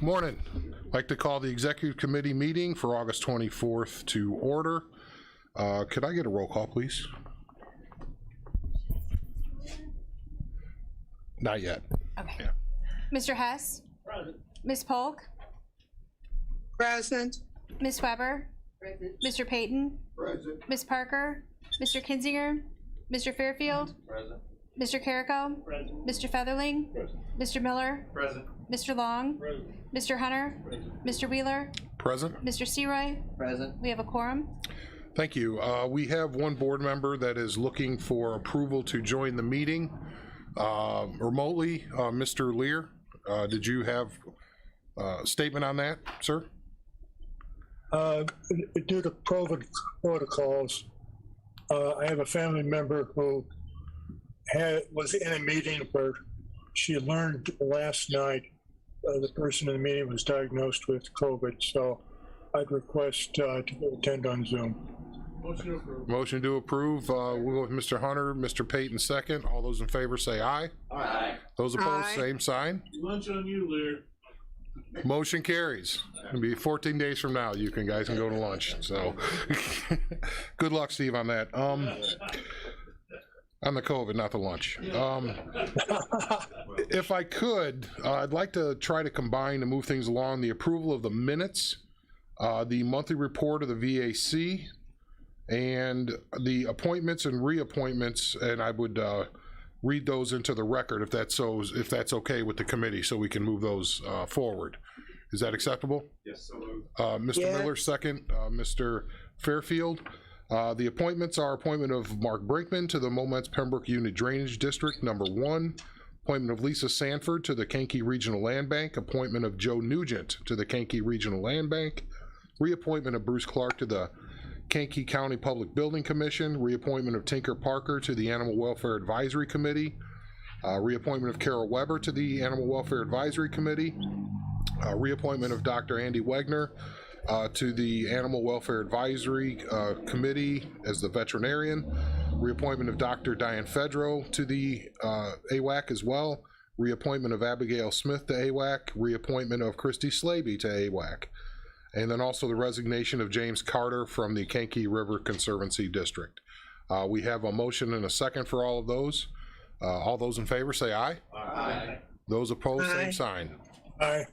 Morning. I'd like to call the Executive Committee meeting for August 24th to order. Could I get a roll call, please? Not yet. Okay. Yeah. Mr. Hess? Present. Ms. Polk? Present. Ms. Weber? Present. Mr. Payton? Present. Ms. Parker? Mr. Kinzinger? Mr. Fairfield? Present. Mr. Carrico? Present. Mr. Featherling? Present. Mr. Miller? Present. Mr. Long? Present. Mr. Hunter? Present. Mr. Wheeler? Present. Mr. Seroy? Present. We have a quorum. Thank you. We have one board member that is looking for approval to join the meeting remotely. Mr. Lear, did you have a statement on that, sir? Due to COVID protocols, I have a family member who was in a meeting where she learned last night the person in the meeting was diagnosed with COVID, so I'd request to attend on Zoom. Motion to approve. Motion to approve. We'll go with Mr. Hunter, Mr. Payton second. All those in favor say aye. Aye. Those opposed, Aye. same sign. Lunch on you, Lear. Motion carries. It'll be 14 days from now. You guys can go to lunch. So, good luck, Steve, on that. On the COVID, not the lunch. If I could, I'd like to try to combine to move things along the approval of the minutes, the monthly report of the VAC, and the appointments and reappointments, and I would read those into the record if that's okay with the committee, so we can move those forward. Is that acceptable? Yes, so moved. Mr. Yeah. Miller, second. Mr. Fairfield. The appointments are appointment of Mark Brinkman to the Moments Pembroke Unit Drainage District, number 1. Appointment of Lisa Sanford to the Kankakee Regional Land Bank. Appointment of Joe Nugent to the Kankakee Regional Land Bank. Reappointment of Bruce Clark to the Kankakee County Public Building Commission. Reappointment of Tinker Parker to the Animal Welfare Advisory Committee. Reappointment of Carol Weber to the Animal Welfare Advisory Committee. Reappointment of Dr. Andy Wegner to the Animal Welfare Advisory Committee as the veterinarian. Reappointment of Dr. Diane Fedro to the AWAC as well. Reappointment of Abigail Smith to AWAC. Reappointment of Christy Slaby to AWAC. And then also the resignation of James Carter from the Kankakee River Conservancy District. We have a motion and a second for all of those. All those in favor say aye. Aye. Those opposed, Aye. same sign. Aye.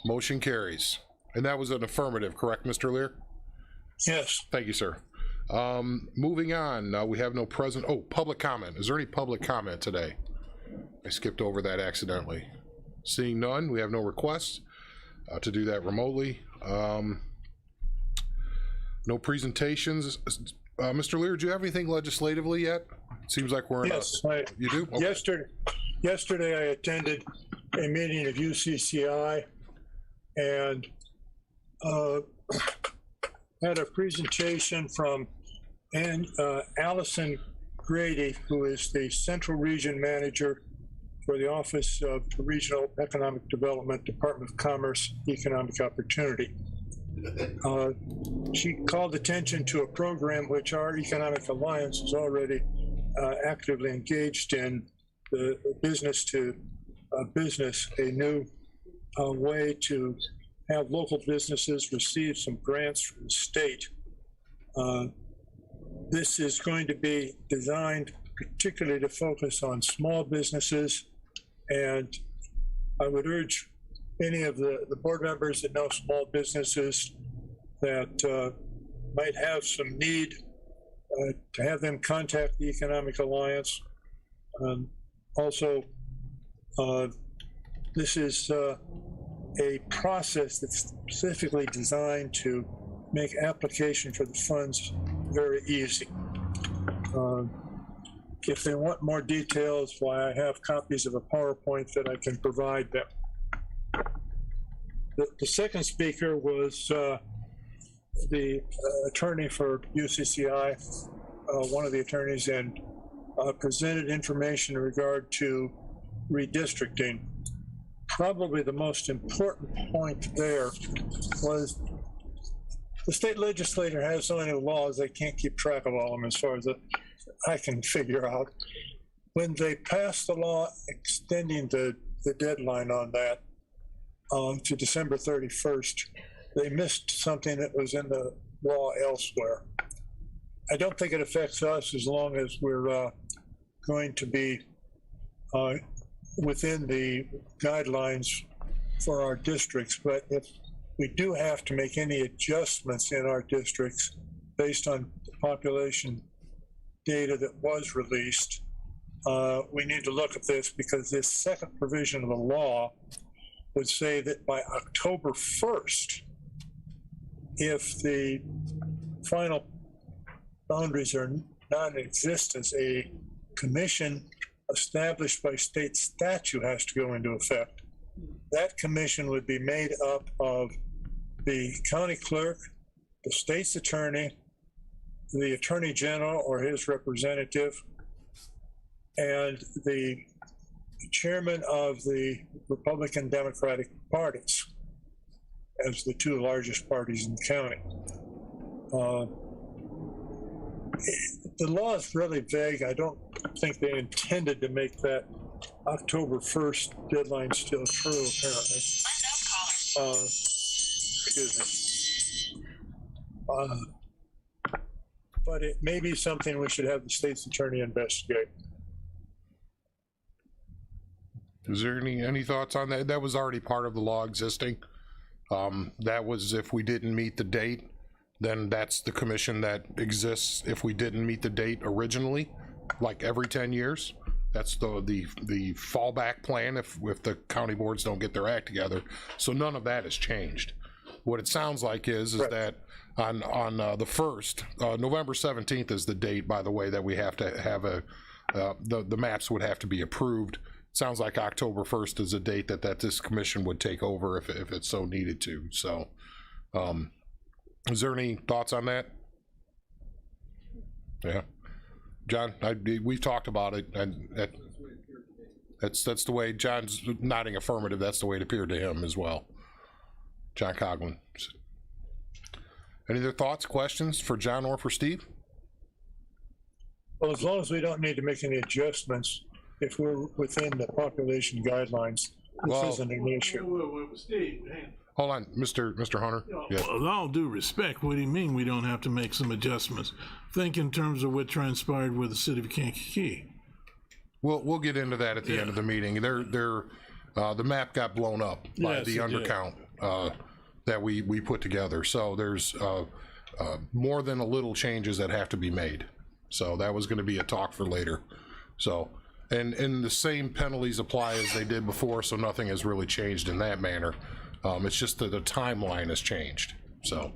Motion carries. And that was an affirmative, correct, Mr. Lear? Yes. Thank you, sir. Moving on, we have no present. Oh, public comment. Is there any public comment today? I skipped over that accidentally. Seeing none, we have no requests to do that remotely. No presentations. Mr. Lear, do you have anything legislatively yet? Seems like we're in Yes. You do? Okay. Yesterday I attended a meeting of UCCI and had a presentation from Allison Grady, who is the Central Region Manager for the Office of Regional Economic Development, Department of Commerce, Economic Opportunity. She called attention to a program which our Economic Alliance is already actively engaged in, the business to business, a new way to have local businesses receive some grants from the state. This is going to be designed particularly to focus on small businesses, and I would urge any of the board members that know small businesses that might have some need to have them contact the Economic Alliance. Also, this is a process that's specifically designed to make application for the funds very easy. If they want more details, why I have copies of a PowerPoint that I can provide them. The second speaker was the attorney for UCCI, one of the attorneys, and presented information in regard to redistricting. Probably the most important point there was the state legislature has so many laws they can't keep track of all of them, as far as I can figure out. When they passed the law extending the deadline on that, to December 31st, they missed something that was in the law elsewhere. I don't think it affects us as long as we're going to be within the guidelines for our districts, but if we do have to make any adjustments in our districts based on the population data that was released, we need to look at this, because this second provision of the law would say that by October 1st, if the final boundaries are not in existence, a commission established by state statute has to go into effect. That commission would be made up of the county clerk, the state's attorney, the attorney general or his representative, and the chairman of the Republican Democratic parties as the two largest parties in the county. The law is really vague. I don't think they intended to make that October 1st deadline still true, apparently. Excuse me. But it may be something we should have the state's attorney investigate. Is there any thoughts on that? That was already part of the law existing. That was if we didn't meet the date, then that's the commission that exists if we didn't meet the date originally, like every 10 years. That's the fallback plan if the county boards don't get their act together. So none of that has changed. What it sounds like is Right. that on the 1st, November 17th is the date, by the way, that we have to have the maps would have to be approved. Sounds like October 1st is a date that this commission would take over if it's so needed to. So is there any thoughts on that? Yeah, John, we've talked about it, and that's the way John's nodding affirmative. That's the way it appeared to him as well. John Coughlin. Any other thoughts, questions for John or for Steve? Well, as long as we don't need to make any adjustments, if we're within the population guidelines, this Well- isn't an issue. Wait, Steve, hang on. Hold on, Mr. Hunter. Yeah. Well, with all due respect, what do you mean we don't have to make some adjustments? Think in terms of what transpired with the city of Kankakee. We'll get into that at the end of the meeting. The map got blown up by Yes, the it did. undercount that we put together. So there's more than a little changes that have to be made. So that was going to be a talk for later. So and the same penalties apply as they did before. So nothing has really changed in that manner. It's just that the timeline has changed. So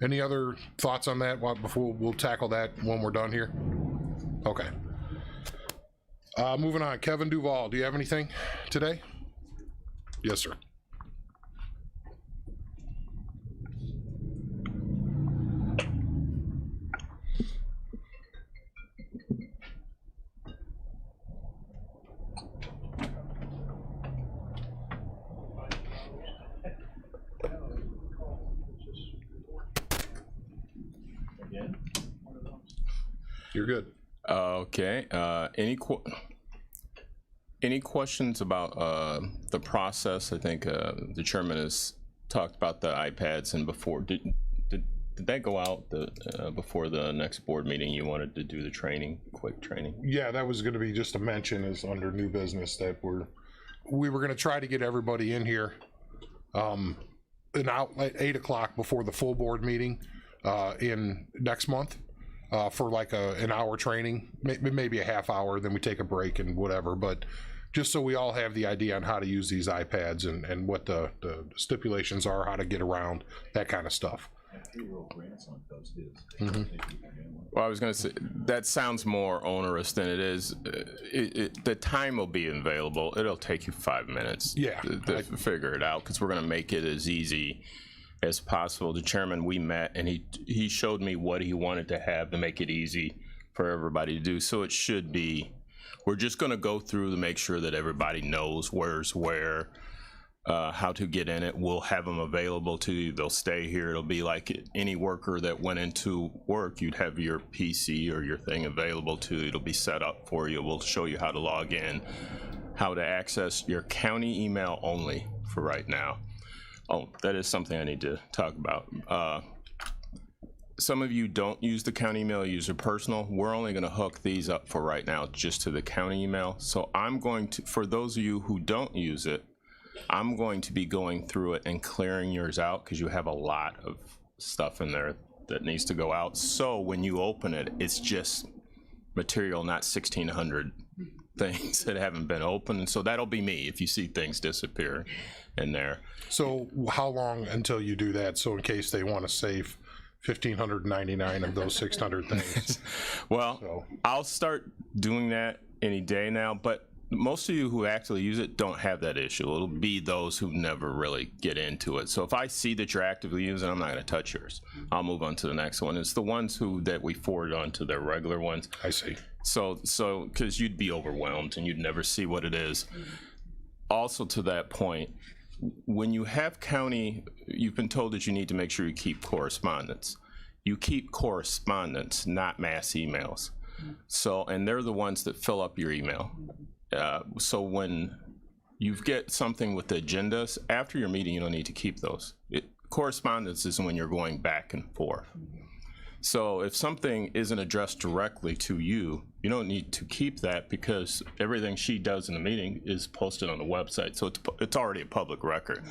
any other thoughts on that? Before we'll tackle that when we're done here. Okay. Moving on, Kevin Duvall, do you have anything today? Yes, sir. You're good. Okay. Any questions about the process? I think the chairman has talked about the iPads, and before did that go out before the next board meeting? You wanted to do the training, quick training. Yeah, that was going to be just a mention is under new business that we were going to try to get everybody in here out at 8 o'clock before the full board meeting in next month. For like an hour training, maybe a half hour, then we take a break and whatever, but just so we all have the idea on how to use these iPads and what the stipulations are, how to get around, that kind of stuff. Well, I was going to say, that sounds more onerous than it is. The time will be available. It'll take you 5 minutes Yeah. to figure it out, because we're going to make it as easy as possible. The chairman, we met, and he showed me what he wanted to have to make it easy for everybody to do. So it should be, we're just going to go through to make sure that everybody knows where's where, how to get in it. We'll have them available to you. They'll stay here. It'll be like any worker that went into work. You'd have your PC or your thing available to you. It'll be set up for you. We'll show you how to log in. how to access your county email only for right now. Oh, that is something I need to talk about. Some of you don't use the county email, use your personal. We're only going to hook these up for right now just to the county email. So I'm going to, for those of you who don't use it, I'm going to be going through it and clearing yours out because you have a lot of stuff in there that needs to go out. So when you open it, it's just material, not 1,600 things that haven't been opened. And so that'll be me if you see things disappear in there. So how long until you do that? So in case they want to save 1,599 of those 600 things. Well, So. I'll start doing that any day now, but most of you who actually use it don't have that issue. It'll be those who never really get into it. So if I see that you're actively using it, I'm not going to touch yours. I'll move on to the next one. It's the ones that we forward on to their regular ones. I see. So because you'd be overwhelmed and you'd never see what it is. Also to that point, when you have county, you've been told that you need to make sure you keep correspondence. You keep correspondence, not mass emails. So, and they're the ones that fill up your email. So when you get something with the agendas, after your meeting, you don't need to keep those. Correspondence is when you're going back and forth. So if something isn't addressed directly to you, you don't need to keep that because everything she does in the meeting is posted on the website. So it's already a public record.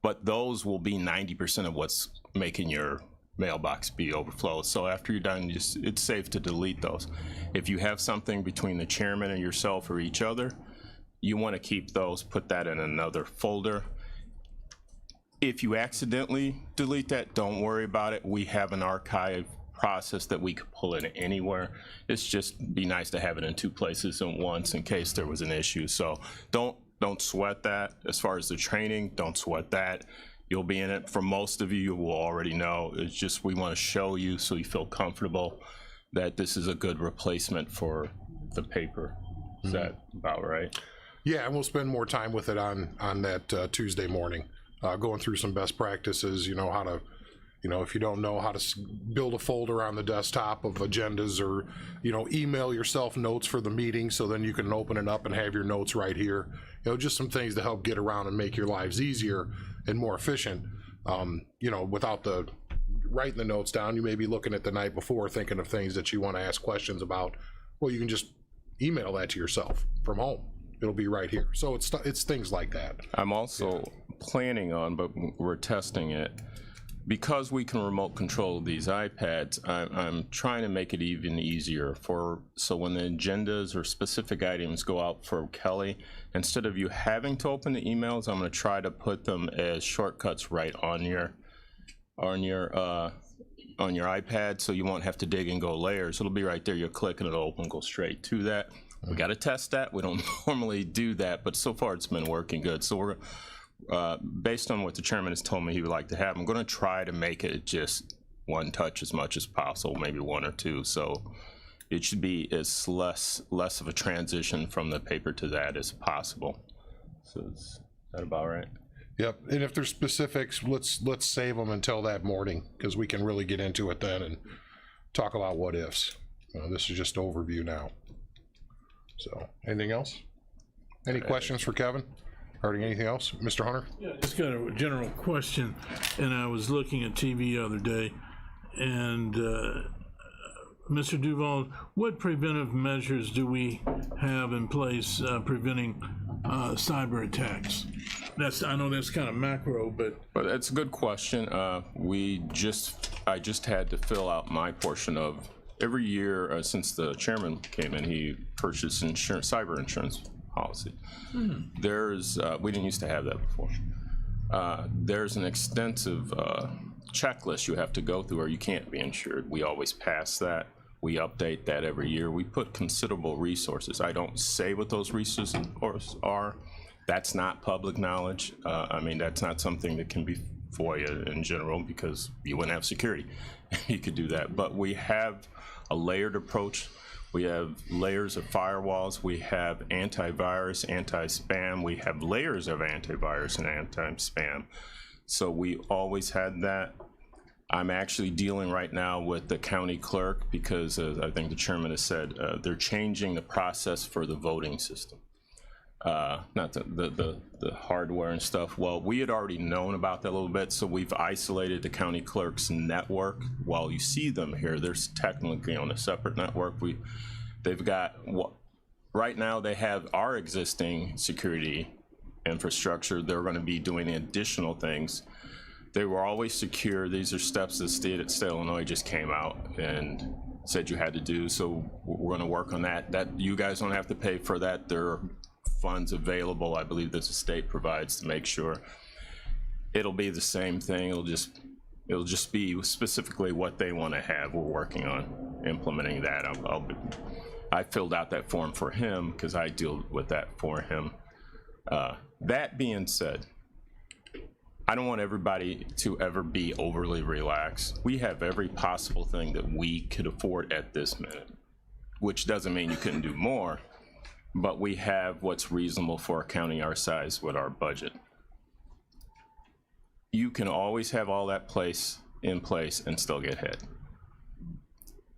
But those will be 90% of what's making your mailbox be overflow. So after you're done, it's safe to delete those. If you have something between the chairman and yourself or each other, you want to keep those, put that in another folder. If you accidentally delete that, don't worry about it. We have an archive process that we could pull it anywhere. It's just be nice to have it in two places at once in case there was an issue. So don't sweat that. As far as the training, don't sweat that. You'll be in it. For most of you will already know. It's just we want to show you so you feel comfortable that this is a good replacement for the paper. Is that about right? Yeah, and we'll spend more time with it on that Tuesday morning, going through some best practices, you know, how to, you know, if you don't know how to build a folder on the desktop of agendas or, you know, email yourself notes for the meeting so then you can open it up and have your notes right here. You know, just some things to help get around and make your lives easier and more efficient. You know, without the writing the notes down, you may be looking at the night before thinking of things that you want to ask questions about. Well, you can just email that to yourself from home. It'll be right here. So it's things like that. I'm also planning on, but we're testing it, because we can remote control these iPads. I'm trying to make it even easier so when the agendas or specific items go out for Kelly, instead of you having to open the emails, I'm going to try to put them as shortcuts right on your iPad, so you won't have to dig and go layers. It'll be right there. You'll click and it'll open, go straight to that. We got to test that. We don't normally do that, but so far it's been working good. So we're based on what the chairman has told me he would like to have, I'm going to try to make it just one touch as much as possible, maybe one or two. So it should be as less of a transition from the paper to that as possible. So is that about right? Yep, and if there's specifics, let's save them until that morning because we can really get into it then and talk about what ifs. This is just overview now. So anything else? Any questions for Kevin? Regarding anything else? Mr. Hunter? Yeah, just got a general question, and I was looking at TV the other day, and Mr. Duval, what preventive measures do we have in place preventing cyber attacks? I know that's kind of macro, but that's a good question. I just had to fill out my portion of every year since the chairman came in. He purchased cyber insurance policy. There's we didn't used to have that before. There's an extensive checklist you have to go through or you can't be insured. We always pass that. We update that every year. We put considerable resources. I don't say what those resources are. That's not public knowledge. I mean, that's not something that can be FOIA in general because you wouldn't have security. You could do that. But we have a layered approach. We have layers of firewalls. We have antivirus, anti-spam. We have layers of antivirus and anti-spam. So we always had that. I'm actually dealing right now with the county clerk because I think the chairman has said they're changing the process for the voting system. not the hardware and stuff. Well, we had already known about that a little bit, so we've isolated the county clerk's network. While you see them here, they're technically on a separate network. They've got, right now they have our existing security infrastructure. They're going to be doing additional things. They were always secure. These are steps that state Illinois just came out and said you had to do, so we're going to work on that. That you guys don't have to pay for that. There are funds available, I believe, that the state provides to make sure. It'll be the same thing. It'll just be specifically what they want to have. We're working on implementing that. I filled out that form for him because I deal with that for him. That being said, I don't want everybody to ever be overly relaxed. We have every possible thing that we could afford at this minute, which doesn't mean you couldn't do more, but we have what's reasonable for a county our size with our budget. You can always have all that in place and still get hit.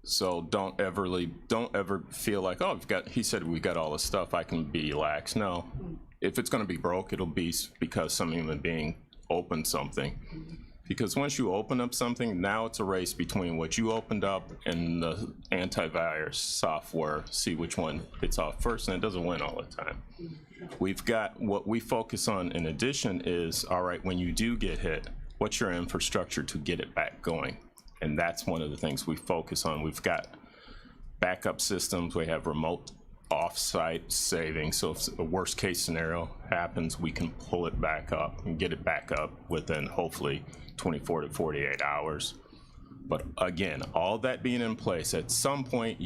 So don't ever feel like, oh, he said we got all this stuff, I can be lax. No, if it's gonna be broke, it'll be because some human being opened something. Because once you open up something, now it's a race between what you opened up and the antivirus software, see which one hits off first, and it doesn't win all the time. We've got, what we focus on in addition is, all right, when you do get hit, what's your infrastructure to get it back going? And that's one of the things we focus on. We've got backup systems, we have remote off-site saving, so if a worst case scenario happens, we can pull it back up and get it back up within hopefully 24 to 48 hours. But again, all that being in place, at some point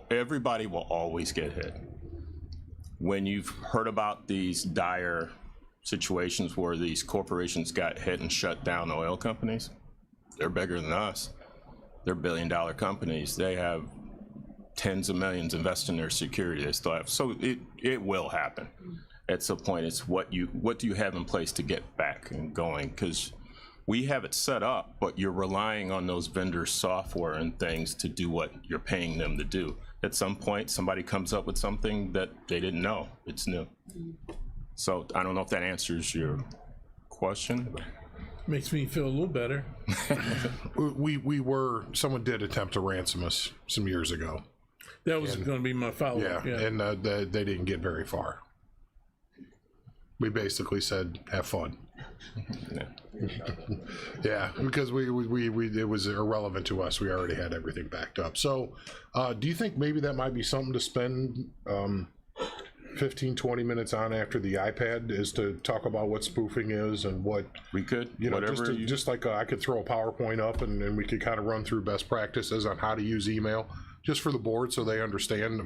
everybody will always get hit. When you've heard about these dire situations where these corporations got hit and shut down oil companies, they're bigger than us. They're billion-dollar companies. They have tens of millions invested in their security they still have. So it will happen. At some point, it's what do you have in place to get back and going? Because we have it set up, but you're relying on those vendor software and things to do what you're paying them to do. At some point, somebody comes up with something that they didn't know. It's new. So I don't know if that answers your question. Makes me feel a little better. Someone did attempt to ransom us some years ago. That was going to be my follow-up. Yeah, and they didn't get very far. We basically said, have fun. Yeah, because it was irrelevant to us. We already had everything backed up. So do you think maybe that might be something to spend 15-20 minutes on after the iPad, is to talk about what spoofing is and what we could, just like I could throw a PowerPoint up and we could kind of run through best practices on how to use email just for the board so they understand,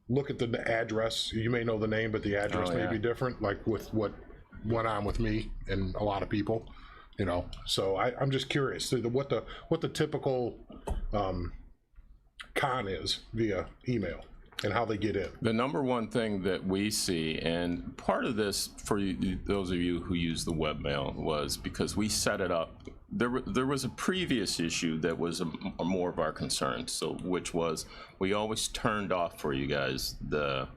look at the address. You may know the name, but the address may be different, like with what went on with me and a lot of people, so I'm just curious what the typical con is via email and how they get in. The number one thing that we see, and part of this for those of you who use the webmail, was because we set it up. There was a previous issue that was more of our concern, which was we always turned off for you guys the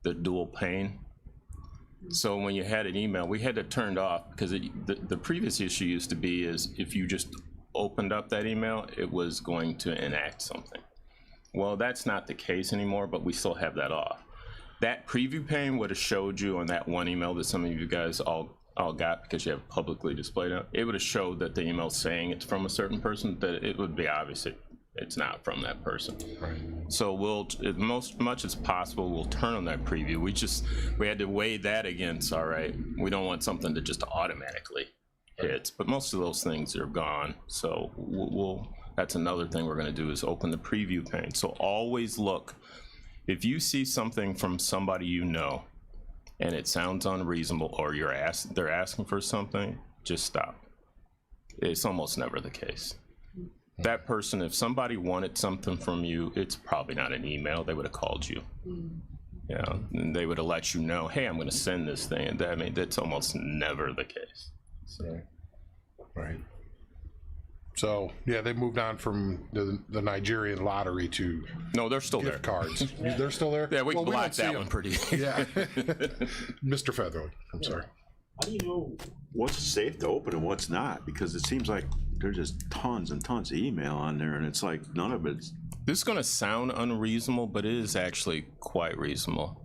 dual pane. So when you had an email, we had it turned off because the previous issue used to be is if you just opened up that email, it was going to enact something. Well, that's not the case anymore, but we still have that off. That preview pane would have showed you on that one email that some of you guys all got because you have publicly displayed it. It would have showed that the email saying it's from a certain person, that it would be obvious it's not from that person. Right. So we'll, as much as possible, we'll turn on that preview. We had to weigh that against, all right, we don't want something that just automatically hits, but most of those things are gone. So that's another thing we're going to do is open the preview pane. So always look, if you see something from somebody and it sounds unreasonable, or they're asking for something, just stop. It's almost never the case. That person, if somebody wanted something from you, it's probably not an email. They would have called you. And they would have let you know, hey, I'm going to send this thing. And that's almost never the case. So. Right. So, yeah, they moved on from the Nigerian lottery to No, they're still there. gift cards. They're still there? Yeah, we Well, blocked don't see that one them. pretty. Yeah. Mr. Featherly, I'm sorry. How do you know what's safe to open and what's not? Because it seems like there's just tons and tons of email on there, and it's like none of it's. This is going to sound unreasonable, but it is actually quite reasonable.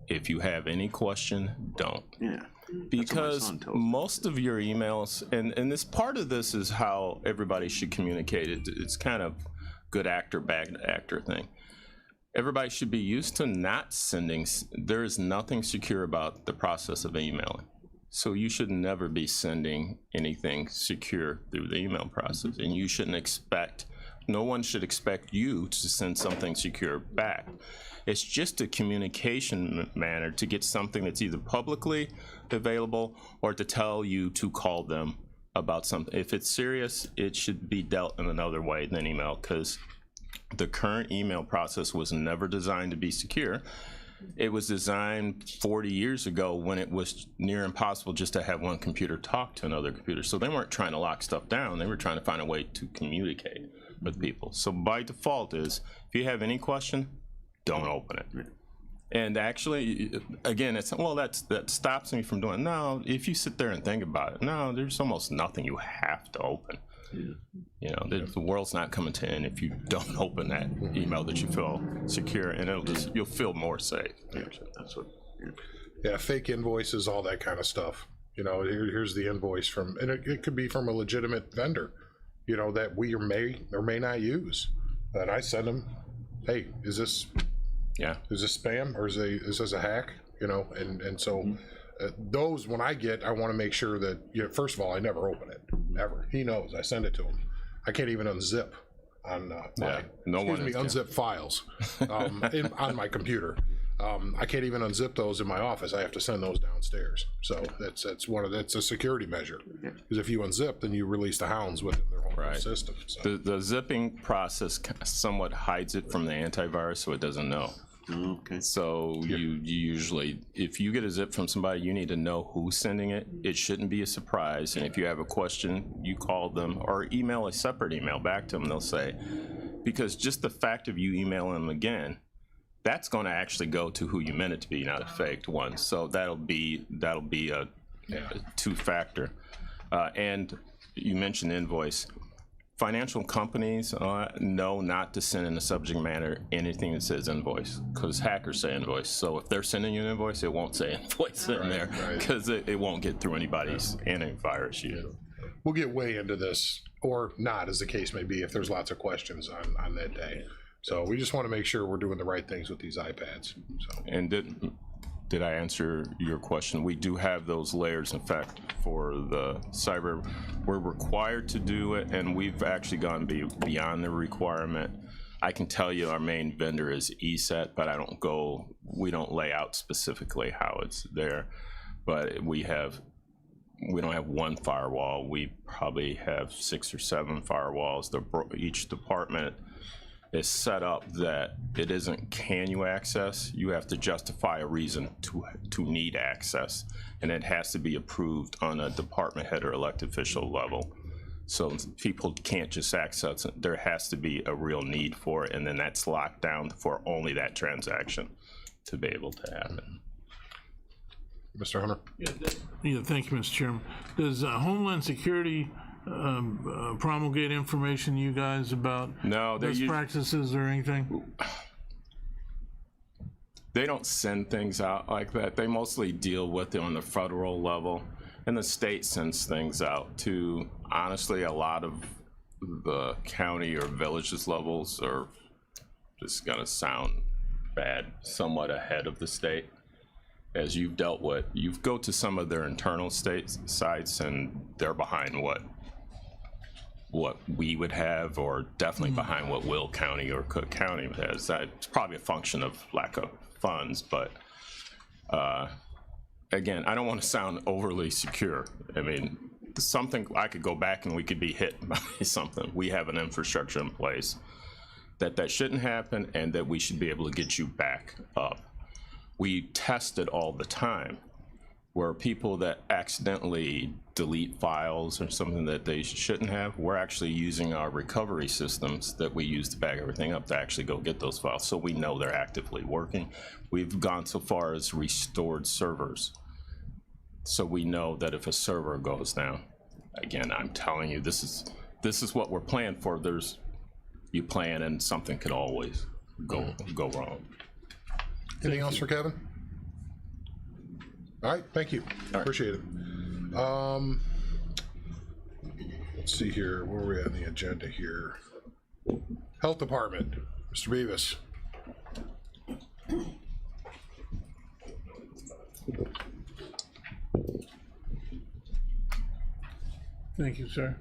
If you have any question, don't. Yeah. Because son tells me. most of your emails, and this part of this is how everybody should communicate. It's kind of good actor, bad actor thing. Everybody should be used to not sending. There is nothing secure about the process of emailing. So you should never be sending anything secure through the email process. And you shouldn't expect, no one should expect you to send something secure back. It's just a communication manner to get something that's either publicly available or to tell you to call them about something. If it's serious, it should be dealt in another way than email, because the current email process was never designed to be secure. It was designed 40 years ago when it was near impossible just to have one computer talk to another computer. So they weren't trying to lock stuff down. They were trying to find a way to communicate with people. So by default is, if you have any question, don't open it. And actually, again, it's, well, that stops me from doing, no, if you sit there and think about it, no, there's almost nothing you have to open. You know, the world's not coming to end if you don't open that email that you feel secure, and it'll just, you'll feel more safe. That's what. Yeah, fake invoices, all that kind of stuff. You know, here's the invoice from, and it could be from a legitimate vendor, you know, that we may or may not use. And I send them, hey, is this spam, or is this a hack? You know, and so those, when I want to make sure that, you know, first of all, I never open it, ever. He knows I send it to him. I can't even unzip on unzip files on my computer. I can't even unzip those in my office. I have to send those downstairs. So that's a security measure. Because if you unzip, then you release the hounds within their whole system. So. The zipping process somewhat hides it from the antivirus, so it doesn't know. Okay. So you usually, if you get a zip from somebody, you need to know who's sending it. It shouldn't be a surprise. And if you have a question, you call them or email a separate email back to them. They'll say, because just the fact of you emailing them again, that's going to actually go to who you meant it to be, not a faked one. So that'll be a two-factor. And you mentioned invoice. Financial companies know not to send in the subject matter anything that says invoice, because hackers say invoice. So if they're sending you an invoice, it won't say invoice in there, because it won't get through anybody's antivirus usually. We'll get way into this, or not, as the case may be, if there's lots of questions on that day. So we just want to make sure we're doing the right things with these iPads. So. And did I answer your question? We do have those layers. In fact, for the cyber, we're required to do it, and we've actually gone beyond the requirement. I can tell you our main vendor is ESET, but we don't lay out specifically how it's there. But we don't have one firewall. We probably have 6 or 7 firewalls. Each department is set up that it isn't can you access, you have to justify a reason to need access, and it has to be approved on a department head or elected official level. So people can't just access it. There has to be a real need for it, and then that's locked down for only that transaction to be able to happen. Mr. Hunter? Yeah, thank you, Mr. Chairman. Does Homeland Security promulgate information to you guys about best practices or anything? They don't send things out like that. They mostly deal with it on the federal level, and the state sends things out to, honestly, a lot of the county or villages levels are just gonna sound bad, somewhat ahead of the state. As you've dealt with, you go to some of their internal state sites and they're behind what we would have, or definitely behind what Will County or Cook County has. It's probably a function of lack of funds, but again, I don't want to sound overly secure. I mean, something I could go back and we could be hit by something. We have an infrastructure in place that shouldn't happen, and that we should be able to get you back up. We test it all the time. where people that accidentally delete files or something that they shouldn't have, we're actually using our recovery systems that we use to back everything up to actually go get those files, so we know they're actively working. We've gone so far as restored servers, so we know that if a server goes down, again, I'm telling you, this is what we're planning for. You plan and something could always go wrong. Anything else for Kevin? All right, thank you. right. Appreciate it. Let's see here, where are we at on the agenda here? Health Department, Mr. Beavis. Thank you, sir.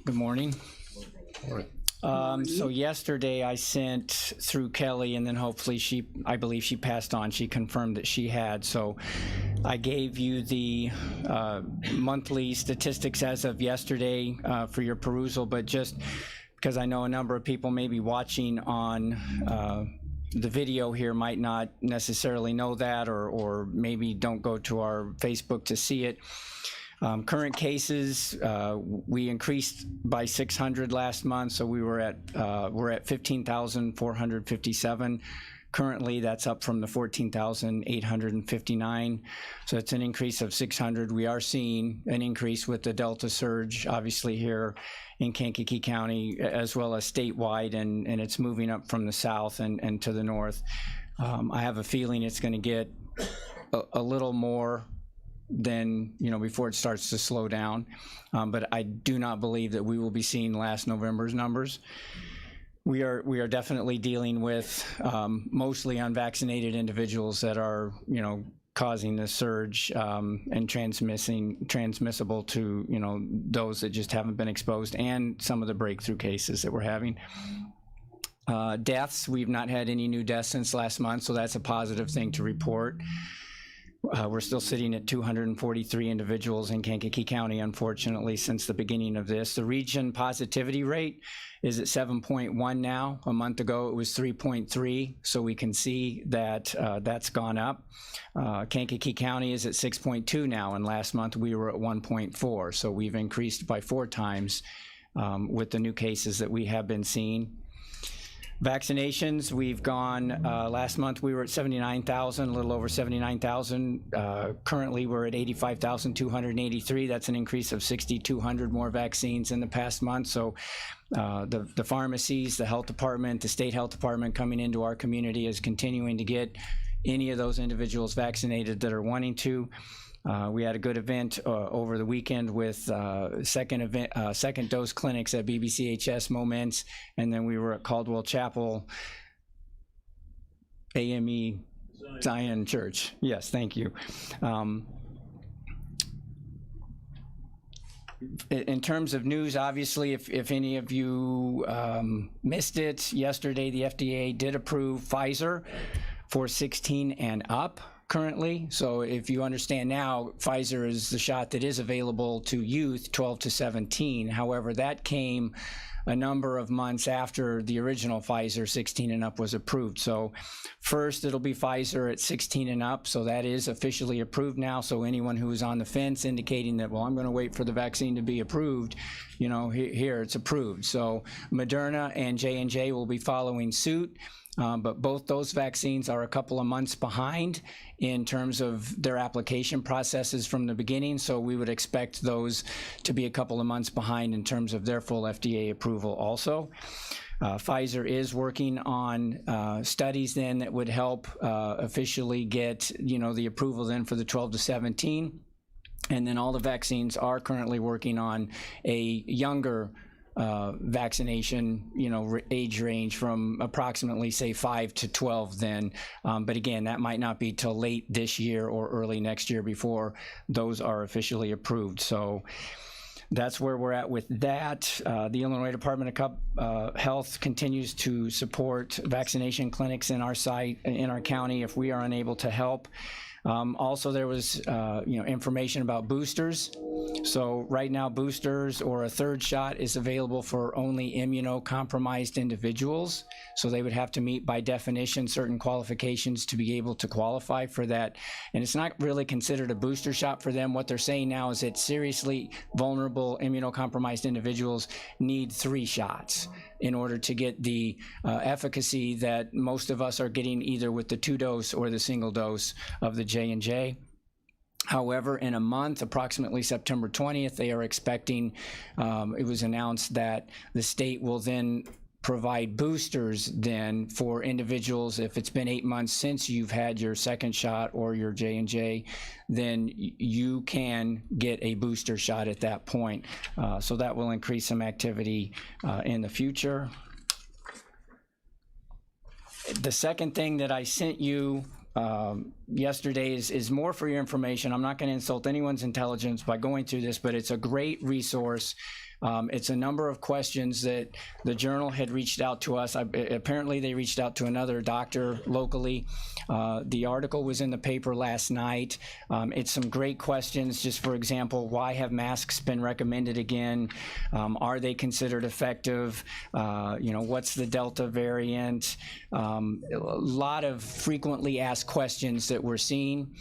Good morning. All right. So yesterday I sent through Kelly, and then hopefully I believe she passed on. She confirmed that she had. So I gave you the monthly statistics as of yesterday for your perusal, but just because I know a number of people may be watching on the video here might not necessarily know that, or maybe don't go to our Facebook to see it. Current cases, we increased by 600 last month, so we're at 15,457. Currently, that's up from the 14,859. So it's an increase of 600. We are seeing an increase with the Delta surge, obviously here in Kankakee County, as well as statewide, and it's moving up from the south and to the north. I have a feeling it's going to get a little more than, before it starts to slow down. But I do not believe that we will be seeing last November's numbers. We are definitely dealing with mostly unvaccinated individuals that are, causing the surge and transmissible to, those that just haven't been exposed, and some of the breakthrough cases that we're having. Deaths, we've not had any new deaths since last month, so that's a positive thing to report. We're still sitting at 243 individuals in Kankakee County, unfortunately, since the beginning of this. The region positivity rate is at 7.1 now. A month ago, it was 3.3, so we can see that that's gone up. Kankakee County is at 6.2 now, and last month we were at 1.4, so we've increased by 4 times with the new cases that we have been seeing. Vaccinations, we've gone, last month we were at 79,000, a little over 79,000. Currently we're at 85,283. That's an increase of 6,200 more vaccines in the past month. So the pharmacies, the health department, the state health department coming into our community is continuing to get any of those individuals vaccinated that are wanting to. We had a good event over the weekend with second dose clinics at BBCHS Moments, and then we were at Caldwell Chapel AME Zion Church. Yes, thank you. In terms of news, obviously, if any of you missed it, yesterday the FDA did approve Pfizer for 16 and up. Currently, so if you understand now, Pfizer is the shot that is available to youth 12 to 17. However, that came a number of months after the original Pfizer 16 and up was approved. So first it'll be Pfizer at 16 and up, so that is officially approved now. So anyone who is on the fence indicating that, well, I'm going to wait for the vaccine to be approved, here it's approved. So Moderna and J&J will be following suit. But both those vaccines are a couple of months behind in terms of their application processes from the beginning, so we would expect those to be a couple of months behind in terms of their full FDA approval also. Pfizer is working on studies then that would help officially get the approval then for the 12 to 17, and then all the vaccines are currently working on a younger vaccination, age range from approximately, say, 5 to 12 then. But again, that might not be till late this year or early next year before those are officially approved. So that's where we're at with that. The Illinois Department of Health continues to support vaccination clinics in our site, in our county, if we are unable to help. Also, there was information about boosters. So right now, boosters or a third shot is available for only immunocompromised individuals. So they would have to meet, by definition, certain qualifications to be able to qualify for that. And it's not really considered a booster shot for them. What they're saying now is that seriously vulnerable immunocompromised individuals need 3 shots in order to get the efficacy that most of us are getting either with the 2-dose or the single dose of the J&J. However, in a month, approximately September 20th, they are expecting, it was announced that the state will then provide boosters then for individuals. If it's been 8 months since you've had your second shot or your J&J, then you can get a booster shot at that point. So that will increase some activity in the future. The second thing that I sent you yesterday is more for your information. I'm not going to insult anyone's intelligence by going through this, but it's a great resource. It's a number of questions that the Journal had reached out to us. Apparently, they reached out to another doctor locally. The article was in the paper last night. It's some great questions. Just for example, why have masks been recommended again? Are they considered effective? What's the Delta variant? A lot of frequently asked questions that we're seeing.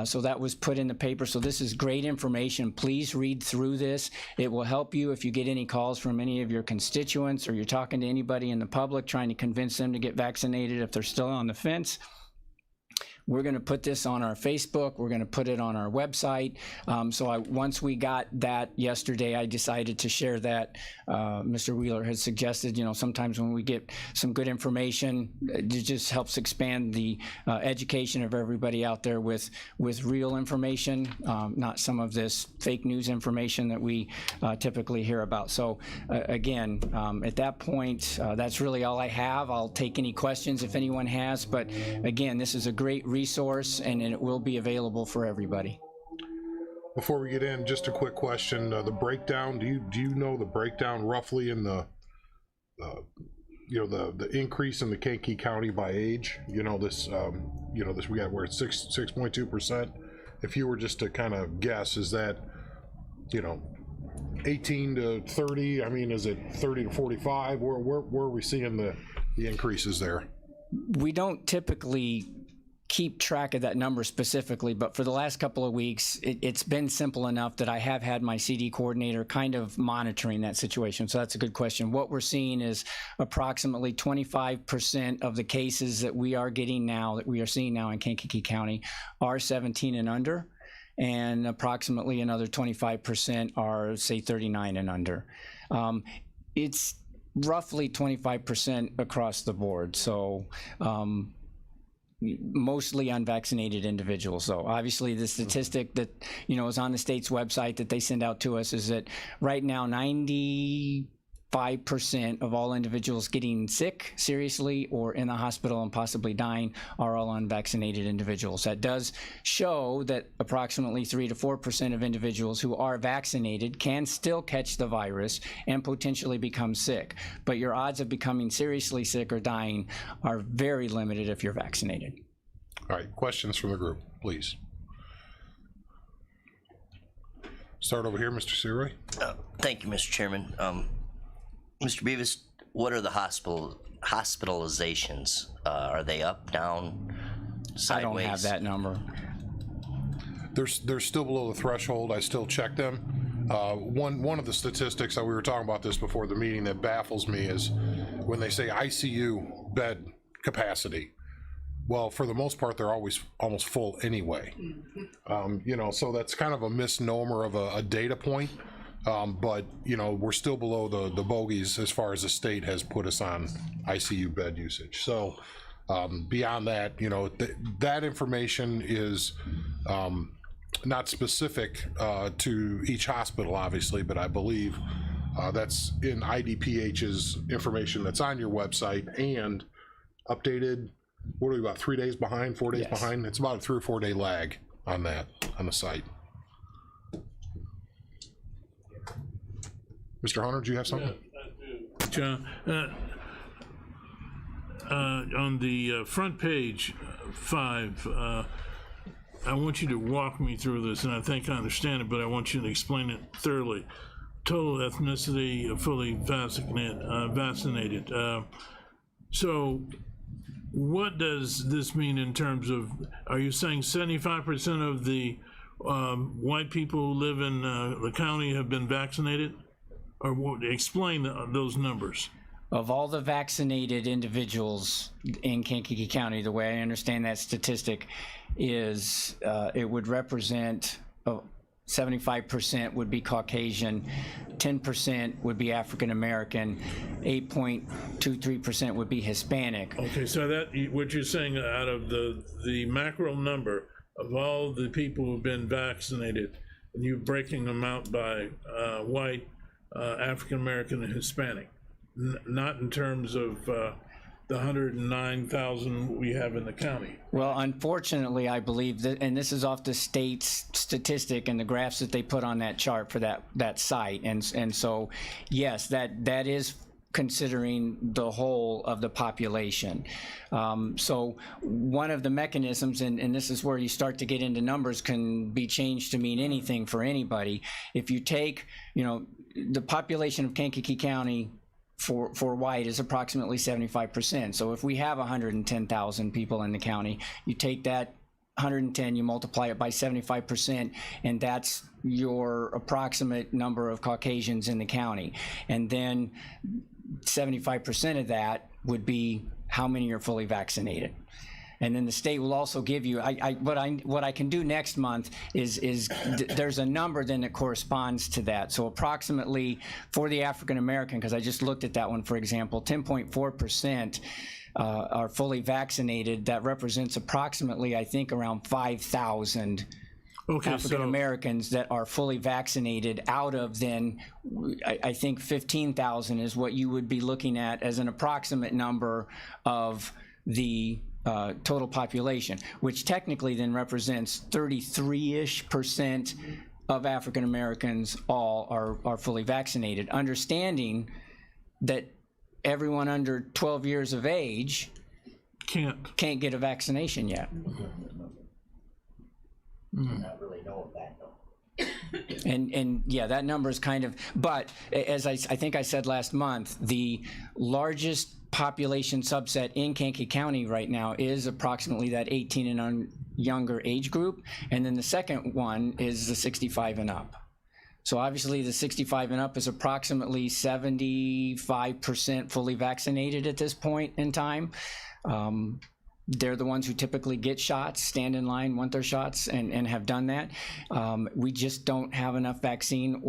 So that was put in the paper. So this is great information. Please read through this. It will help you if you get any calls from any of your constituents or you're talking to anybody in the public trying to convince them to get vaccinated if they're still on the fence. We're going to put this on our Facebook. We're going to put it on our website. Once we got that yesterday, I decided to share that. Mr. Wheeler has suggested, sometimes when we get some good information, it just helps expand the education of everybody out there with real information, not some of this fake news information that we typically hear about. So again, at that point, that's really all I have. I'll take any questions if anyone has, but again, this is a great resource and it will be available for everybody. Before we get in, just a quick question: the breakdown. Do you know the breakdown roughly in the increase in the Kankakee County by age? This we got where it's 6.2%. If you were just to kind of guess, is that 18 to 30? I mean, is it 30 to 45? Where are we seeing the increases there? We don't typically keep track of that number specifically, but for the last couple of weeks, it's been simple enough that I have had my CD coordinator kind of monitoring that situation. So that's a good question. What we're seeing is approximately 25% of the cases that we are seeing now in Kankakee County are 17 and under, and approximately another 25% are, say, 39 and under. It's roughly 25% across the board. So mostly unvaccinated individuals. So obviously the statistic that is on the state's website that they send out to us is that right now 95% of all individuals getting sick seriously or in the hospital and possibly dying are all unvaccinated individuals. That does show that approximately 3 to 4% of individuals who are vaccinated can still catch the virus and potentially become sick. But your odds of becoming seriously sick or dying are very limited if you're vaccinated. All right, questions from the group, please. Start over here, Mr. Seroy. Thank you, Mr. Chairman. Mr. Beavis, what are the hospitalizations? Are they up, down, sideways? I don't have that number. They're still below the threshold. I still check them. One of the statistics that we were talking about this before the meeting that baffles me is when they say ICU bed capacity. Well, for the most part, they're always almost full anyway. So that's kind of a misnomer of a data point. But we're still below the bogeys as far as the state has put us on ICU bed usage. So beyond that, that information is not specific to each hospital, obviously, but I believe that's in IDPH's information that's on your website and updated. What are we, about 3 days behind, 4 days Yes. behind? It's about a 3 or 4 day lag on that, on the site. Mr. Hunter, do you have something? John, on the front page 5, I want you to walk me through this, and I think I understand it, but I want you to explain it thoroughly. Total ethnicity, fully vaccinated. So what does this mean in terms of, are you saying 75% of the white people who live in the county have been vaccinated? Or explain those numbers. Of all the vaccinated individuals in Kankakee County, the way I understand that statistic is it would represent 75% would be Caucasian, 10% would be African American, 8.23% would be Hispanic. Okay, so that what you're saying out of the macro number of all the people who've been vaccinated, and you're breaking them out by white, African American, and Hispanic, not in terms of the 109,000 we have in the county. Well, unfortunately, I believe that, and this is off the state's statistic and the graphs that they put on that chart for that site, and so yes, that is considering the whole of the population. So one of the mechanisms, and this is where you start to get into numbers, can be changed to mean anything for anybody. If you take, the population of Kankakee County for white is approximately 75%. So if we have 110,000 people in the county, you take that 110, you multiply it by 75%, and that's your approximate number of Caucasians in the county. And then 75% of that would be how many are fully vaccinated. And then the state will also give you, what I can do next month is there's a number then that corresponds to that. So approximately for the African American, because I just looked at that one, for example, 10.4% are fully vaccinated. That represents approximately, I think, around 5,000 African Americans that are fully vaccinated out of then, I think 15,000 is what you would be looking at as an approximate number of the total population, which technically then represents 33-ish% of African Americans all are fully vaccinated, understanding that everyone under 12 years of age can't get a vaccination yet. Not really know of that though. And yeah, that number is kind of, but as I think I said last month, the largest population subset in Kankakee County right now is approximately that 18 and younger age group, and then the second one is the 65 and up. So obviously the 65 and up is approximately 75% fully vaccinated at this point in time. They're the ones who typically get shots, stand in line, want their shots, and have done that. We just don't have enough vaccine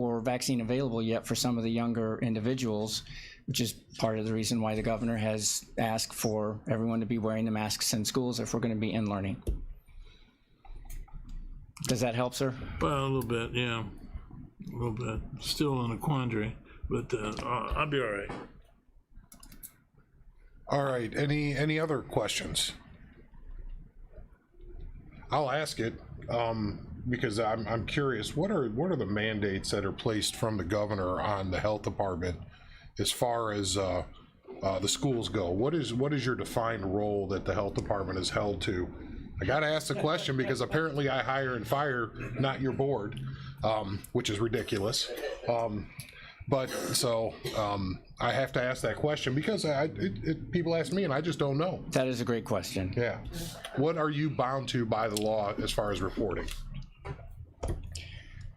available yet for some of the younger individuals, which is part of the reason why the governor has asked for everyone to be wearing the masks in schools if we're going to be in learning. Does that help, sir? Well, a little bit, yeah. A little bit. Still in a quandary, but I'll be all right. All right, any other questions? I'll ask it because I'm curious. What are the mandates that are placed from the governor on the health department as far as the schools go? What is your defined role that the health department is held to? I got to ask the question because apparently I hire and fire, not your board, which is ridiculous. But so I have to ask that question because people ask me and I just don't know. That is a great question. Yeah. What are you bound to by the law as far as reporting?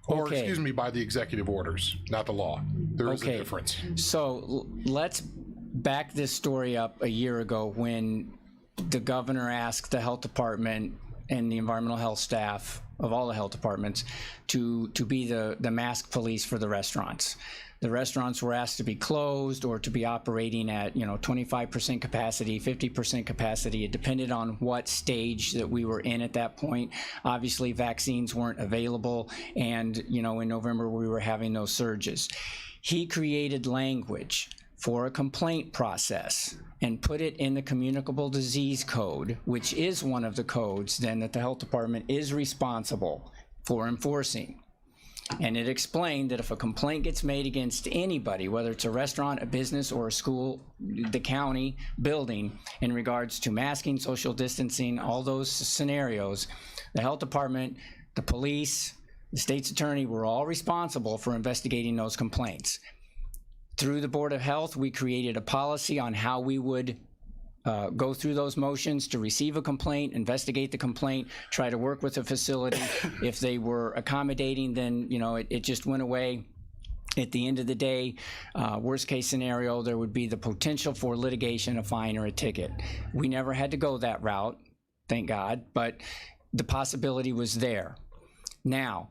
Or, Okay. excuse me, by the executive orders, not the law. There is a difference. So let's back this story up a year ago when the governor asked the health department and the environmental health staff of all the health departments to be the mask police for the restaurants. The restaurants were asked to be closed or to be operating at 25% capacity, 50% capacity. It depended on what stage that we were in at that point. Obviously, vaccines weren't available, and in November we were having those surges. He created language for a complaint process and put it in the communicable disease code, which is one of the codes then that the health department is responsible for enforcing. And it explained that if a complaint gets made against anybody, whether it's a restaurant, a business, or a school, the county building, in regards to masking, social distancing, all those scenarios, the health department, the police, the state's attorney were all responsible for investigating those complaints. Through the Board of Health, we created a policy on how we would go through those motions to receive a complaint, investigate the complaint, try to work with the facility. If they were accommodating, then, you know, it just went away. At the end of the day, worst case scenario, there would be the potential for litigation, a fine, or a ticket. We never had to go that route, thank God, but the possibility was there. Now,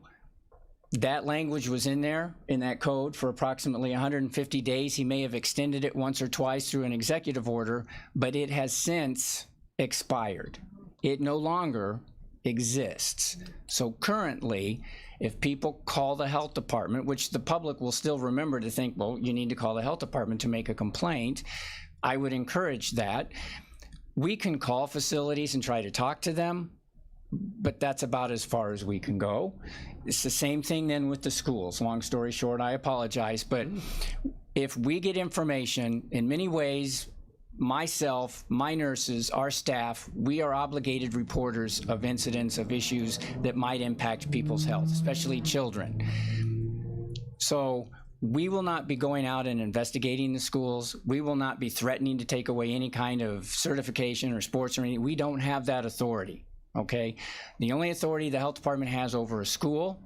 that language was in there, in that code, for approximately 150 days. He may have extended it once or twice through an executive order, but it has since expired. It no longer exists. So currently, if people call the health department, which the public will still remember to think, well, you need to call the health department to make a complaint, I would encourage that. We can call facilities and try to talk to them, but that's about as far as we can go. It's the same thing then with the schools. Long story short, I apologize, but if we get information, in many ways, myself, my nurses, our staff, we are obligated reporters of incidents, of issues that might impact people's health, especially children. So we will not be going out and investigating the schools. We will not be threatening to take away any kind of certification or sports or anything. We don't have that authority. Okay, the only authority the health department has over a school,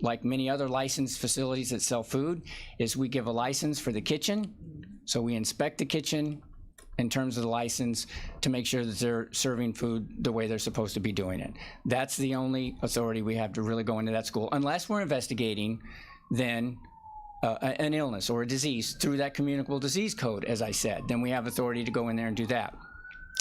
like many other licensed facilities that sell food, is we give a license for the kitchen. So we inspect the kitchen in terms of the license to make sure that they're serving food the way they're supposed to be doing it. That's the only authority we have to really go into that school, unless we're investigating then an illness or a disease through that communicable disease code, as I said. Then we have authority to go in there and do that.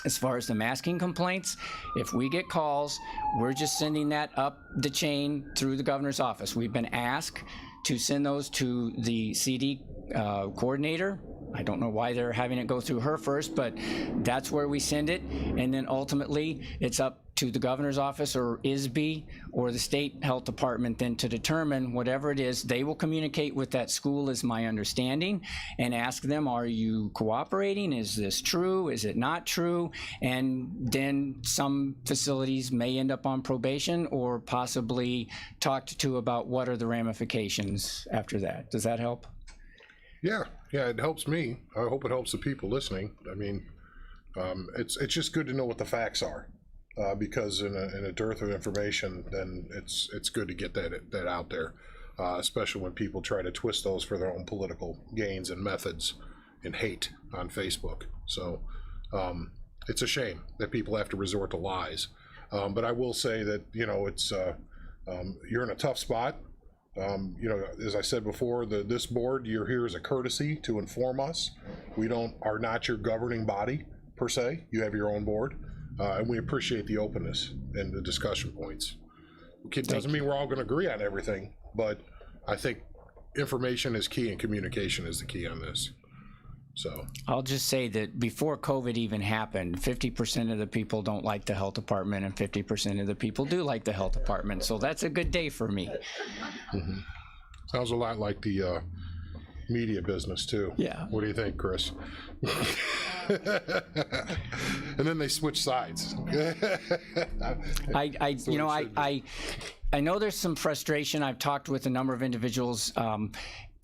As far as the masking complaints, if we get calls, we're just sending that up the chain through the governor's office. We've been asked to send those to the CD coordinator. I don't know why they're having it go through her first, but that's where we send it. And then ultimately, it's up to the governor's office or ISB or the state health department then to determine whatever it is. They will communicate with that school, is my understanding, and ask them, are you cooperating? Is this true? Is it not true? And then some facilities may end up on probation or possibly talked to about what are the ramifications after that. Does that help? Yeah, it helps me. I hope it helps the people listening. I mean, it's just good to know what the facts are. Because in a dearth of information, then it's good to get that out there, especially when people try to twist those for their own political gains and methods and hate on Facebook. So it's a shame that people have to resort to lies. But I will say that, you know, it's you're in a tough spot. You know, as I said before, this board, you're here as a courtesy to inform us. We are not your governing body per se. You have your own board. And we appreciate the openness and the discussion points. It doesn't mean we're all going to agree on everything, but I think information is key and communication is the key on this. So I'll just say that before COVID even happened, 50% of the people don't like the health department and 50% of the people do like the health department. So that's a good day for me. Mm-hmm. Sounds a lot like the media business too. Yeah. What do you think, Chris? And then they switch sides. I know there's some frustration. I've talked with a number of individuals.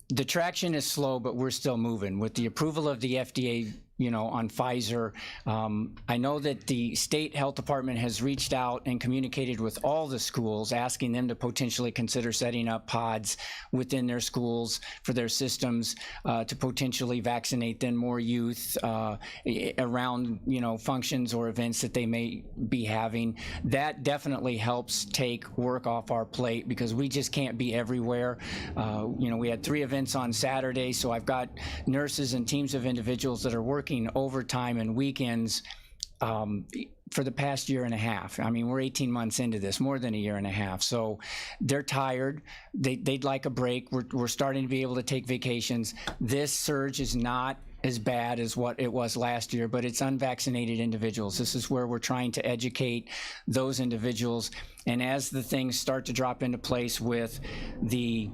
The traction is slow, but we're still moving. With the approval of the FDA, you know, on Pfizer, I know that the state health department has reached out and communicated with all the schools, asking them to potentially consider setting up pods within their schools for their systems to potentially vaccinate then more youth around, you know, functions or events that they may be having. That definitely helps take work off our plate because we just can't be everywhere. You know, we had 3 events on Saturday, so I've got nurses and teams of individuals that are working overtime and weekends for the past year and a half. I mean, we're 18 months into this, more than a year and a half. So they're tired. They'd like a break. We're starting to be able to take vacations. This surge is not as bad as what it was last year, but it's unvaccinated individuals. This is where we're trying to educate those individuals. And as the things start to drop into place with the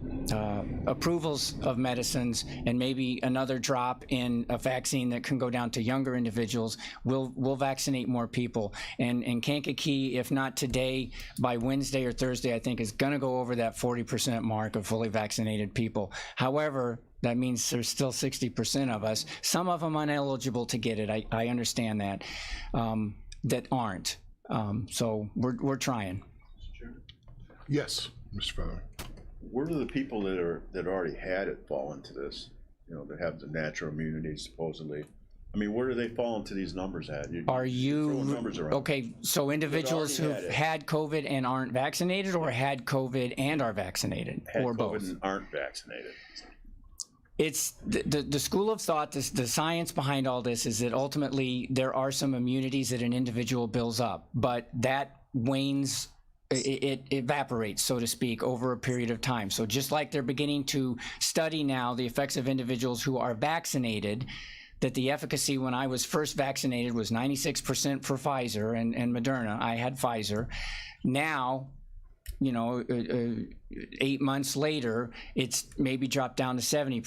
approvals of medicines and maybe another drop in a vaccine that can go down to younger individuals, we'll vaccinate more people. And Kankakee, if not today, by Wednesday or Thursday, I think is going to go over that 40% mark of fully vaccinated people. However, that means there's still 60% of us, some of them ineligible to get it. I understand that, that aren't. So we're trying. Yes, Mr. Feather. Where do the people that already had it fall into this? You know, that have the natural immunity supposedly. I mean, where do they fall into these numbers at? Are you throwing numbers around. okay? So individuals who've had COVID and aren't vaccinated, or had COVID and are vaccinated, Had or COVID both? and aren't vaccinated. It's the school of thought, the science behind all this is that ultimately there are some immunities that an individual builds up, but that wanes, it evaporates, so to speak, over a period of time. So just like they're beginning to study now the effects of individuals who are vaccinated, that the efficacy when I was first vaccinated was 96% for Pfizer and Moderna. I had Pfizer. Now, you know, 8 months later, it's maybe dropped down to 70%,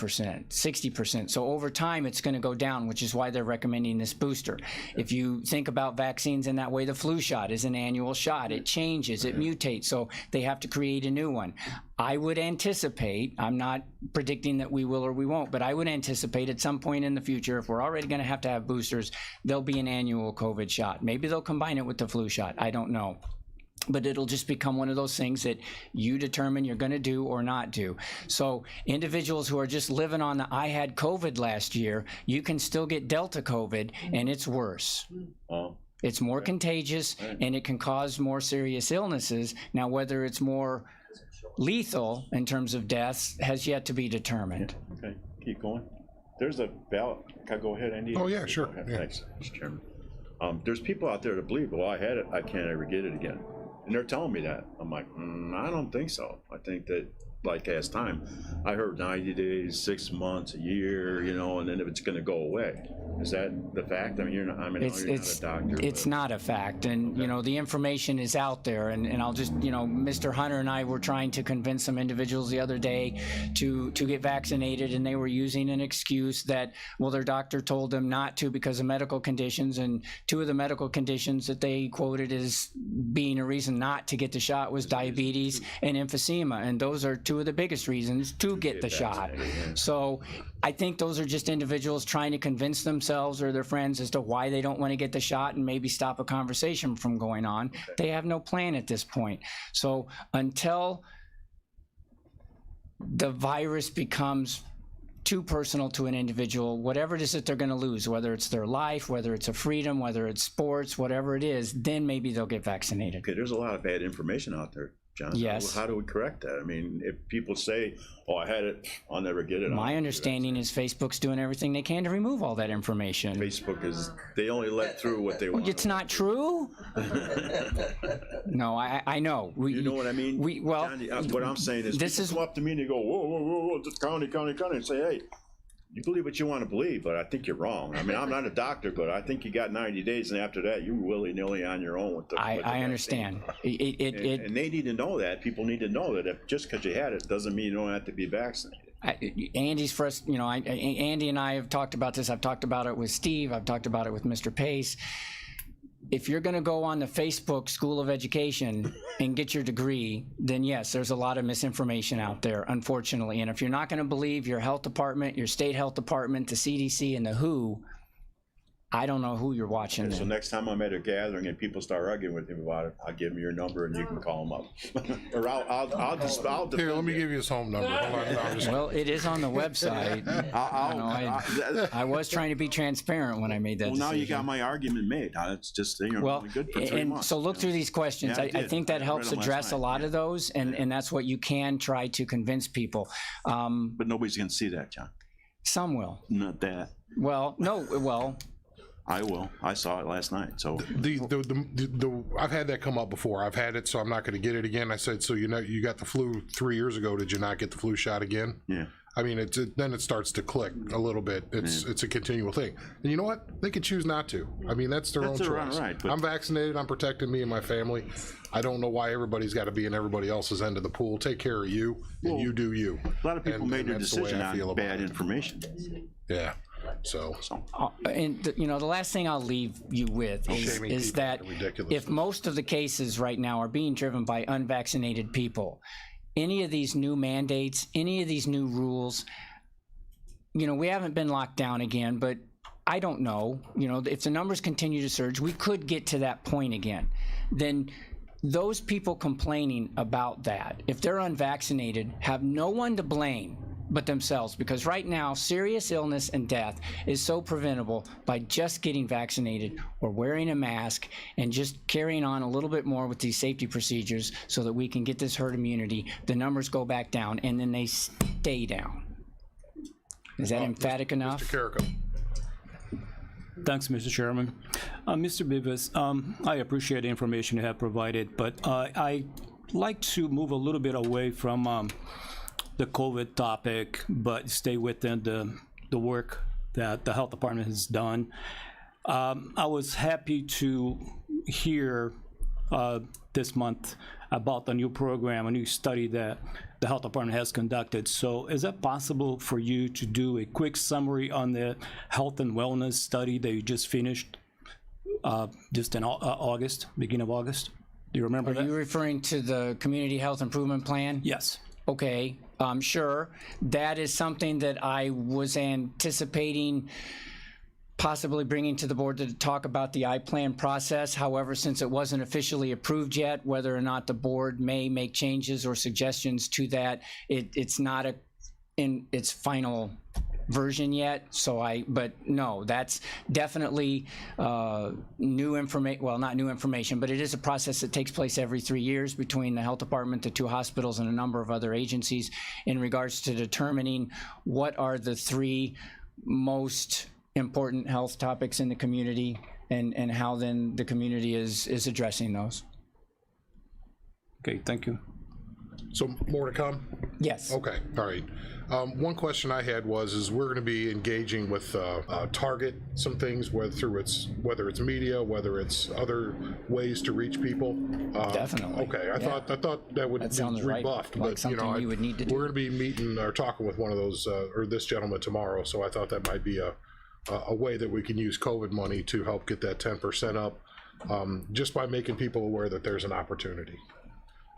60%. So over time, it's going to go down, which is why they're recommending this booster. If you think about vaccines in that way, the flu shot is an annual shot. It changes, it mutates, so they have to create a new one. I would anticipate, I'm not predicting that we will or we won't, but I would anticipate at some point in the future, if we're already going to have boosters, there'll be an annual COVID shot. Maybe they'll combine it with the flu shot. I don't know. But it'll just become one of those things that you determine you're going to do or not do. So individuals who are just living on the I had COVID last year, you can still get Delta COVID, and it's worse. Oh. It's more contagious, and it can cause more serious illnesses. Now, whether it's more lethal in terms of deaths has yet to be determined. Okay, keep going. There's a ballot. Can I go ahead, Andy? Oh, yeah, sure. Okay, Yeah. thanks, Mr. Chairman. There's people out there that believe, well, I had it, I can't ever get it again. And they're telling me that. I'm like, I don't think so. I think that, like, as time, I heard 90 days, 6 months, a year, you know, and then if it's going to go away. Is that the fact? I mean, you're not a doctor. It's not a fact, and you know the information is out there, and I'll just, you know, Mr. Hunter and I were trying to convince some individuals the other day to get vaccinated, and they were using an excuse that, well, their doctor told them not to because of medical conditions, and two of the medical conditions that they quoted as being a reason not to get the shot was diabetes and emphysema, and those are two of the biggest reasons to get the shot. So I think those are just individuals trying to convince themselves or their friends as to why they don't want to get the shot and maybe stop a conversation from going on. They have no plan at this point. So until the virus becomes too personal to an individual, whatever it is that they're going to lose, whether it's their life, whether it's a freedom, whether it's sports, whatever it is, then maybe they'll get vaccinated. Okay, there's a lot of bad information out there, John. Yes. How do we correct that? I mean, if people say, oh, I had it, I'll never get it. My understanding is Facebook's doing everything they can to remove all that information. Facebook is, they only let through what they want. It's not true? No, I know. You know what I mean? John, what I'm saying is, this people come up to me and they go, whoa, whoa, whoa, whoa, just county, and say, hey, you believe what you want to believe, but I think you're wrong. I mean, I'm not a doctor, but I think you got 90 days, and after that, you're willy-nilly on your own with the I understand. And they need to know that. People need to know that if just because you had it doesn't mean you don't have to be vaccinated. Andy's first, you know, Andy and I have talked about this. I've talked about it with Steve. I've talked about it with Mr. Pace. If you're going to go on the Facebook School of Education and get your degree, then yes, there's a lot of misinformation out there, unfortunately. And if you're not going to believe your health department, your state health department, the CDC, and the WHO, I don't know who you're watching. Okay, so next time I'm at a gathering and people start arguing with me about it, I'll give them your number and you can call them up. Or I'll defend Here, let me give you his home number. Hold on, I'm just- Well, it is on the website. I was trying to be transparent when I made that Well, now you decision. got my argument made. Now it's just, you know, Well, only good for 3 and months. so look you through know. these questions. Yeah, I I did. think that I read helps them last address a night, lot yeah. of those, and that's what you can try to convince people. But nobody's going to see that, John. Some will. Not that. Well, no, well, I will. I saw it last night. So I've had that come up before. I've had it, so I'm not going to get it again. I said, so you know, you got the flu 3 years ago. Did you not get the flu shot again? yeah. I mean, then it starts to click a little bit. It's a continual thing. And you know what? They could choose not to. I mean, that's their own choice. Right, but I'm vaccinated. I'm protecting me and my family. I don't know why everybody's got to be in everybody else's end of the pool. Take care of you, and you do you. a lot of people made their that's the way decision I feel on about bad it. information. Yeah. So And the last thing I'll leave you with Shaming is people that are ridiculous. if most of the cases right now are being driven by unvaccinated people, any of these new mandates, any of these new rules, we haven't been locked down again, but I don't know, if the numbers continue to surge, we could get to that point again. Then those people complaining about that, if they're unvaccinated, have no one to blame but themselves, because right now serious illness and death is so preventable by just getting vaccinated or wearing a mask and just carrying on a little bit more with these safety procedures so that we can get this herd immunity. The numbers go back down and then they stay down. Is that emphatic enough? Mr. Carrico. Thanks, Mr. Chairman. Mr. Beavis, I appreciate the information you have provided, but I'd like to move a little bit away from the COVID topic, but stay within the work that the health department has done. I was happy to hear this month about the new program, a new study that the health department has conducted. So is it possible for you to do a quick summary on the health and wellness study that you just finished just in August, beginning of August? Do you remember that? Are you referring to the Community Health Improvement Plan? Yes. Okay, sure. That is something that I was anticipating possibly bringing to the board to talk about the I-plan process. However, since it wasn't officially approved yet, whether or not the board may make changes or suggestions to that, it's not in its final version yet. But no, that's definitely new information. Well, not new information, but it is a process that takes place every 3 years between the health department, the 2 hospitals, and a number of other agencies in regards to determining what are the 3 most important health topics in the community and how then the community is addressing those. Okay, thank you. So more to come? Yes. Okay, all right. One question I had is we're going to be engaging with Target some things, whether it's media, whether it's other ways to reach people. Definitely. Okay, I thought that would That be sounds right, rebuffed, like but something you would need to do. we're going to be meeting or talking with one of those or this gentleman tomorrow. So I thought that might be a way that we can use COVID money to help get that 10% up, just by making people aware that there's an opportunity.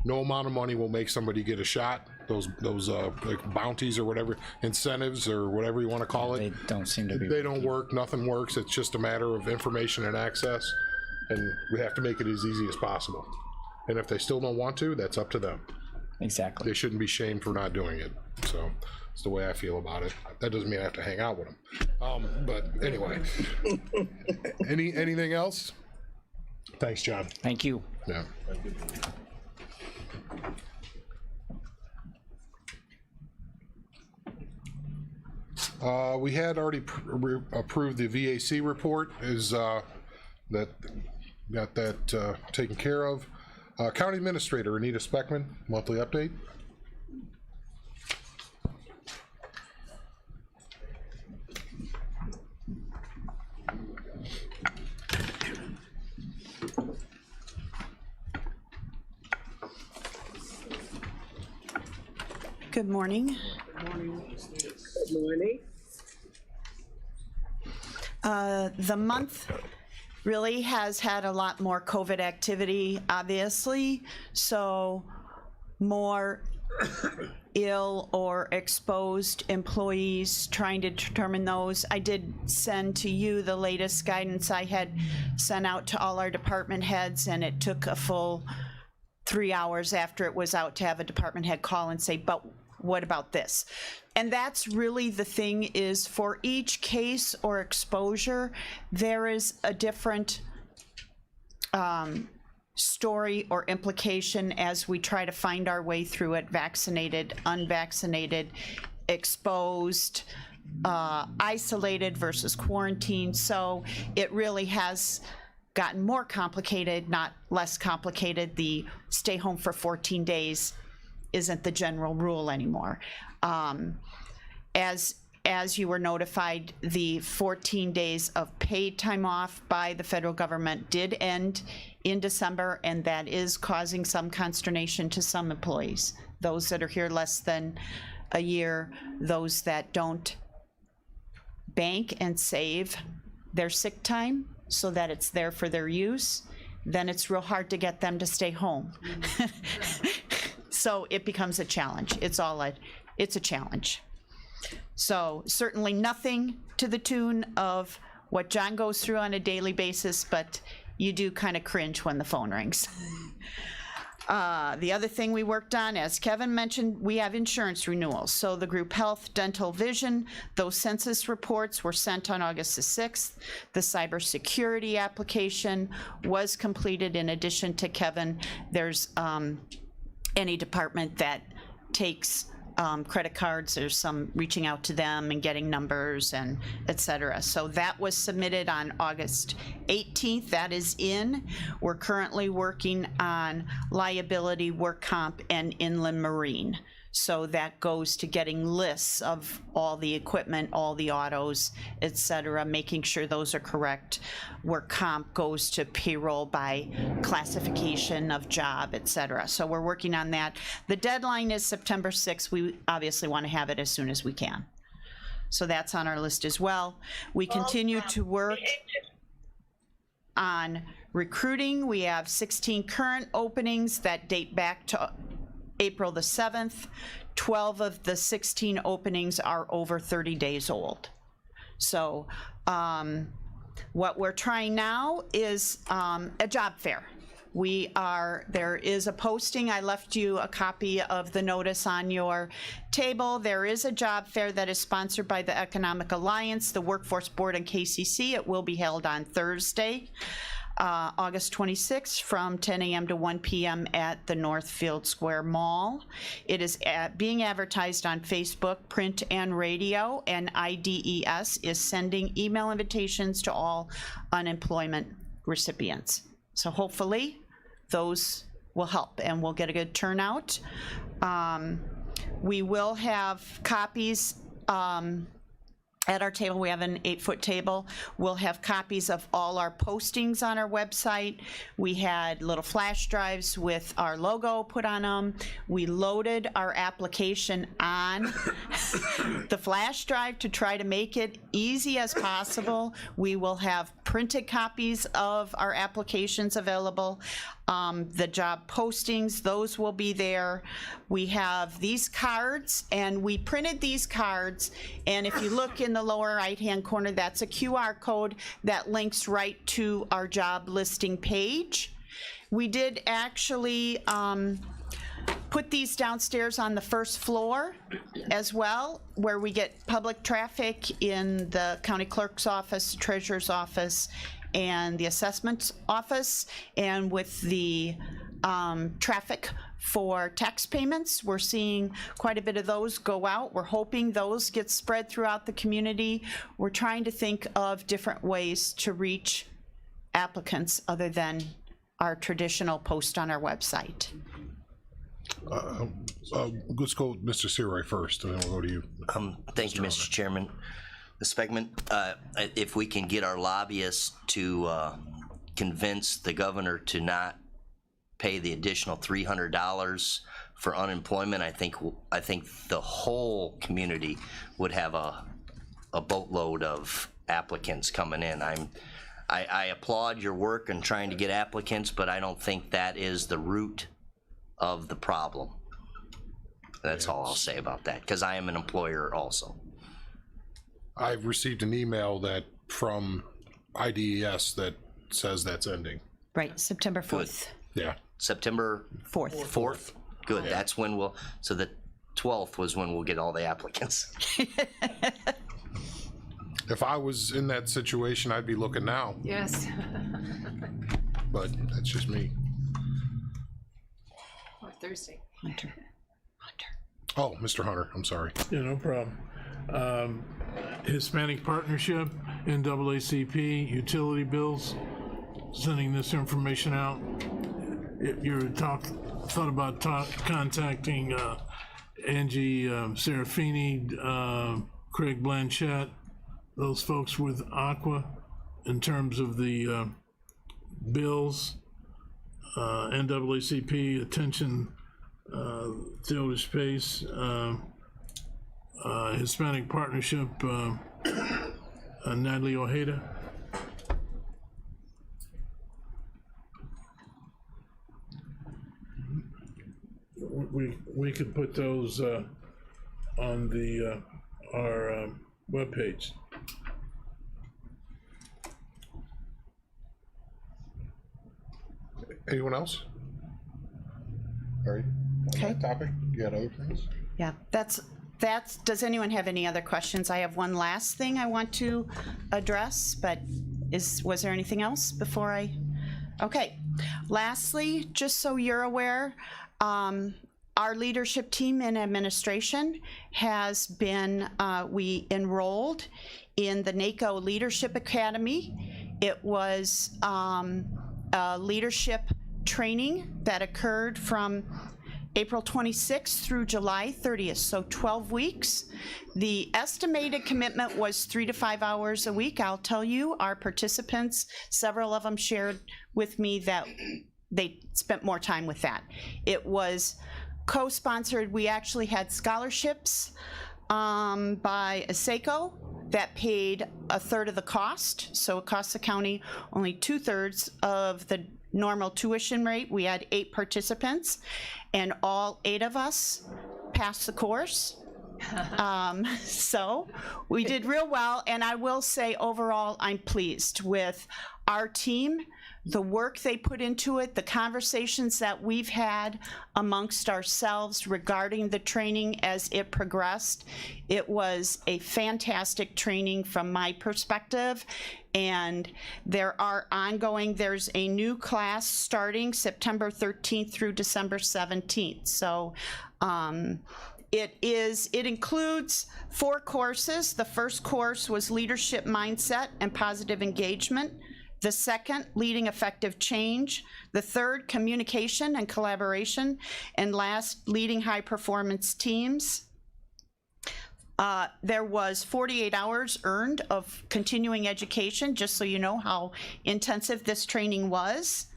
No amount of money will make somebody get a shot. Those like bounties or whatever, incentives or whatever you want to call it. They don't seem to be. They don't work. Nothing works. It's just a matter of information and access, and we have to make it as easy as possible. And if they still don't want to, that's up to them. Exactly. They shouldn't be shamed for not doing it. So it's the way I feel about it. That doesn't mean I have to hang out with them. But anyway, anything else? Thanks, John. Thank you. Yeah. We had already approved the VAC report. Is that got that taken care of? County Administrator Anita Speckman, monthly update. Good morning. Good morning. The month really has had a lot more COVID activity, obviously, so more ill or exposed employees, trying to determine those. I did send to you the latest guidance I had sent out to all our department heads, and it took a full 3 hours after it was out to have a department head call and say, but what about this? And that's really the thing, is for each case or exposure, there is a different story or implication as we try to find our way through it: vaccinated, unvaccinated, exposed, isolated versus quarantine. So it really has gotten more complicated, not less complicated. The stay home for 14 days isn't the general rule anymore. as you were notified, the 14 days of paid time off by the federal government did end in December, and that is causing some consternation to some employees. Those that are here less than a year, those that don't bank and save their sick time so that it's there for their use, then it's real hard to get them to stay home. So it becomes a challenge. It's a challenge. So certainly nothing to the tune of what John goes through on a daily basis, but you do kind of cringe when the phone rings. The other thing we worked on, as Kevin mentioned, we have insurance renewals. So the group health, dental, vision, those census reports were sent on August the 6th. The cybersecurity application was completed. In addition to Kevin, there's any department that takes credit cards, there's some reaching out to them and getting numbers and et cetera. So that was submitted on August 18th. That is in. We're currently working on liability, work comp, and inland marine. So that goes to getting lists of all the equipment, all the autos, et cetera, making sure those are correct. Work comp goes to payroll by classification of job, et cetera. So we're working on that. The deadline is September 6th. We obviously want to have it as soon as we can. So that's on our list as well. We continue to work on recruiting. We have 16 current openings that date back to April the 7th. 12 of the 16 openings are over 30 days old. So what we're trying now is a job fair. There is a posting. I left you a copy of the notice on your table. There is a job fair that is sponsored by the Economic Alliance, the Workforce Board, and KCC. It will be held on Thursday, August 26th from 10 a.m. to 1 p.m. at the Northfield Square Mall. It is being advertised on Facebook, print, and radio, and IDES is sending email invitations to all unemployment recipients. So hopefully those will help and we'll get a good turnout. We will have copies at our table. We have an 8-foot table. We'll have copies of all our postings on our website. We had little flash drives with our logo put on them. We loaded our application on the flash drive to try to make it easy as possible. We will have printed copies of our applications available. The job postings, those will be there. We have these cards, and we printed these cards, and if you look in the lower right-hand corner, that's a QR code that links right to our job listing page. We did actually put these downstairs on the first floor as well, where we get public traffic in the county clerk's office, treasurer's office, and the assessment office. And with the traffic for tax payments, we're seeing quite a bit of those go out. We're hoping those get spread throughout the community. We're trying to think of different ways to reach applicants other than our traditional post on our website. Let's go with Mr. Seroy first, and then we'll go to you. Thank you, Mr. Chairman. Ms. Spegman, if we can get our lobbyists to convince the governor to not pay the additional $300 for unemployment, I think the whole community would have a boatload of applicants coming in. I applaud your work in trying to get applicants, but I don't think that is the root of the problem. That's all I'll say about that, because I am an employer also. I've received an email from IDES that says that's ending. Right, September 4th. Yeah. September 4th. 4th? Good, that's when so the 12th was when we'll get all the applicants. If I was in that situation, I'd be looking now, Yes. but that's just me. Or Thursday. Hunter. Oh, Mr. Hunter, I'm sorry. Yeah, no problem. Hispanic Partnership, NAACP, utility bills, sending this information out. If you thought about contacting Angie Serafini, Craig Blanchett, those folks with Aqua in terms of the bills, NAACP, Attention, Theater Space, Hispanic Partnership, Natalie Ojeda. We could put those on the our webpage. Anyone else? All right. On Okay. that topic, you got other things? Yeah, that's, does anyone have any other questions? I have one last thing I want to address, but was there anything else before I? Okay, lastly, just so you're aware, our leadership team in administration has been, we enrolled in the NACO Leadership Academy. It was a leadership training that occurred from April 26th through July 30th, so 12 weeks. The estimated commitment was 3 to 5 hours a week. I'll tell you, our participants, several of them shared with me that they spent more time with that. It was co-sponsored. We actually had scholarships by ASECO that paid a third of the cost, so it cost the county only 2/3 of the normal tuition rate. We had 8 participants, and all 8 of us passed the course. So we did real well, and I will say overall, I'm pleased with our team, the work they put into it, the conversations that we've had amongst ourselves regarding the training as it progressed. It was a fantastic training from my perspective, and there are ongoing, there's a new class starting September 13th through December 17th. So it includes 4 courses. The first course was Leadership Mindset and Positive Engagement. The second, Leading Effective Change. The third, Communication and Collaboration. And last, Leading High Performance Teams. There was 48 hours earned of continuing education, just so you know how intensive this training was.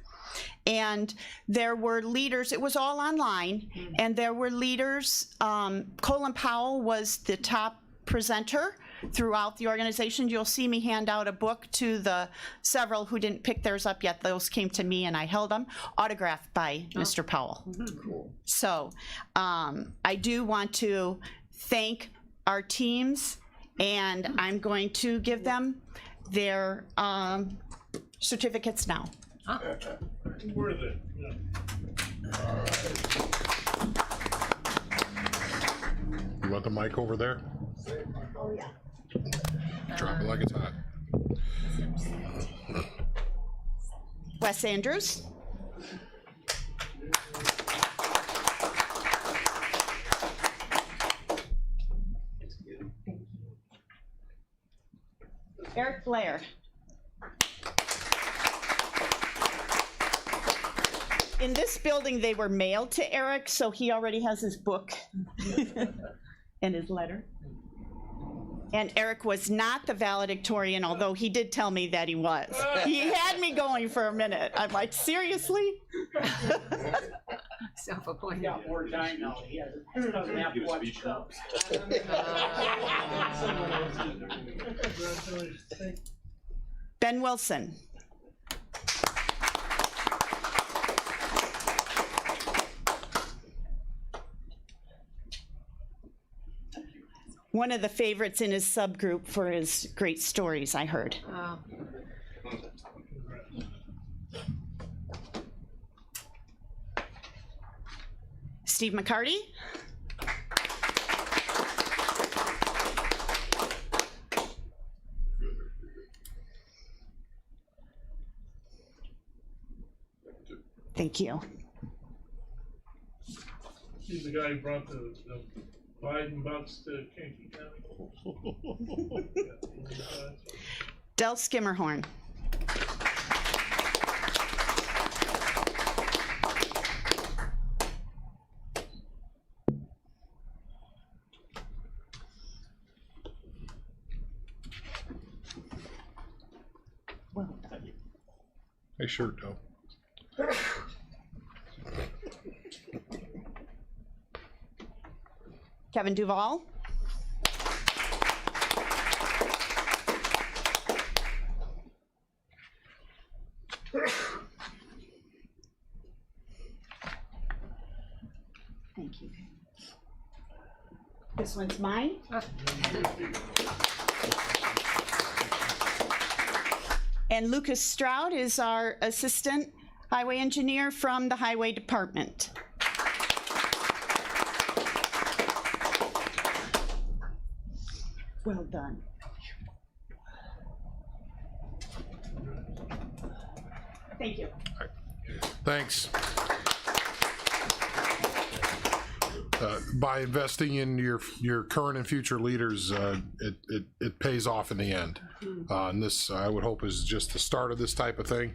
And there were leaders, it was all online, and there were leaders. Colin Powell was the top presenter throughout the organization. You'll see me hand out a book to the several who didn't pick theirs up yet. Those came to me and I held them, autographed by Mr. Powell. Cool. So I do want to thank our teams, and I'm going to give them their certificates now. Where are they? You want the mic over there? Oh, yeah. Drop it like it's hot. Wes Andrews. Eric Blair. In this building, they were mailed to Eric, so he already has his book and his letter. And Eric was not the valedictorian, although he did tell me that he was. He had me going for a minute. I'm like, seriously? Self-appointed. He's got more time now. He doesn't have to watch clubs. Ben Wilson. One of the favorites in his subgroup for his great stories, I heard. Wow. Steve McCarty. Thank you. He's the guy who brought the Biden bucks to Kankakee County. Del Skimmerhorn. Nice shirt, though. Kevin Duval. Thank you. This one's mine. And Lucas Stroud is our assistant highway engineer from the highway department. Well done. Thank you. Thanks. By investing in your current and future leaders, it pays off in the end. And this, I would hope, is just the start of this type of thing.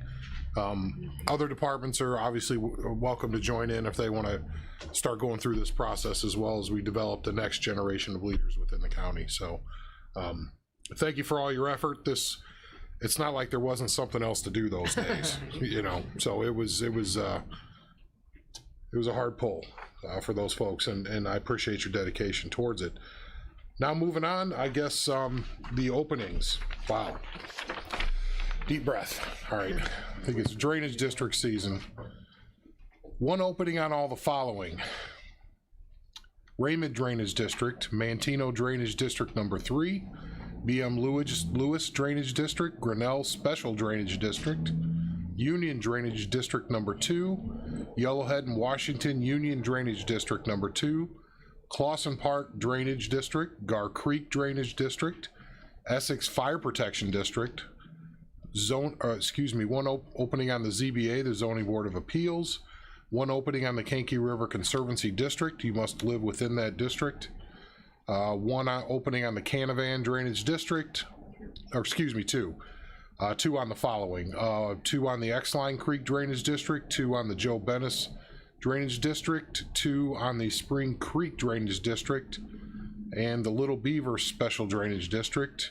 Other departments are obviously welcome to join in if they want to start going through this process, as well as we develop the next generation of leaders within the county. So thank you for all your effort. It's not like there wasn't something else to do those days, you know. So it was a hard pull for those folks, and I appreciate your dedication towards it. Now moving on, I guess the openings. Wow. Deep breath. All right. I think it's drainage district season. One opening on all the following: Raymond Drainage District, Mantino Drainage District number 3, BM Lewis Drainage District, Grinnell Special Drainage District, Union Drainage District number 2, Yellowhead and Washington Union Drainage District number 2, Clawson Park Drainage District, Gar Creek Drainage District, Essex Fire Protection District, one opening on the ZBA, the Zoning Board of Appeals, one opening on the Kankakee River Conservancy District. You must live within that district. One opening on the Canavan Drainage District, or excuse me, two. Two on the following: 2 on the X-Line Creek Drainage District, 2 on the Joe Bennis Drainage District, 2 on the Spring Creek Drainage District, and the Little Beaver Special Drainage District.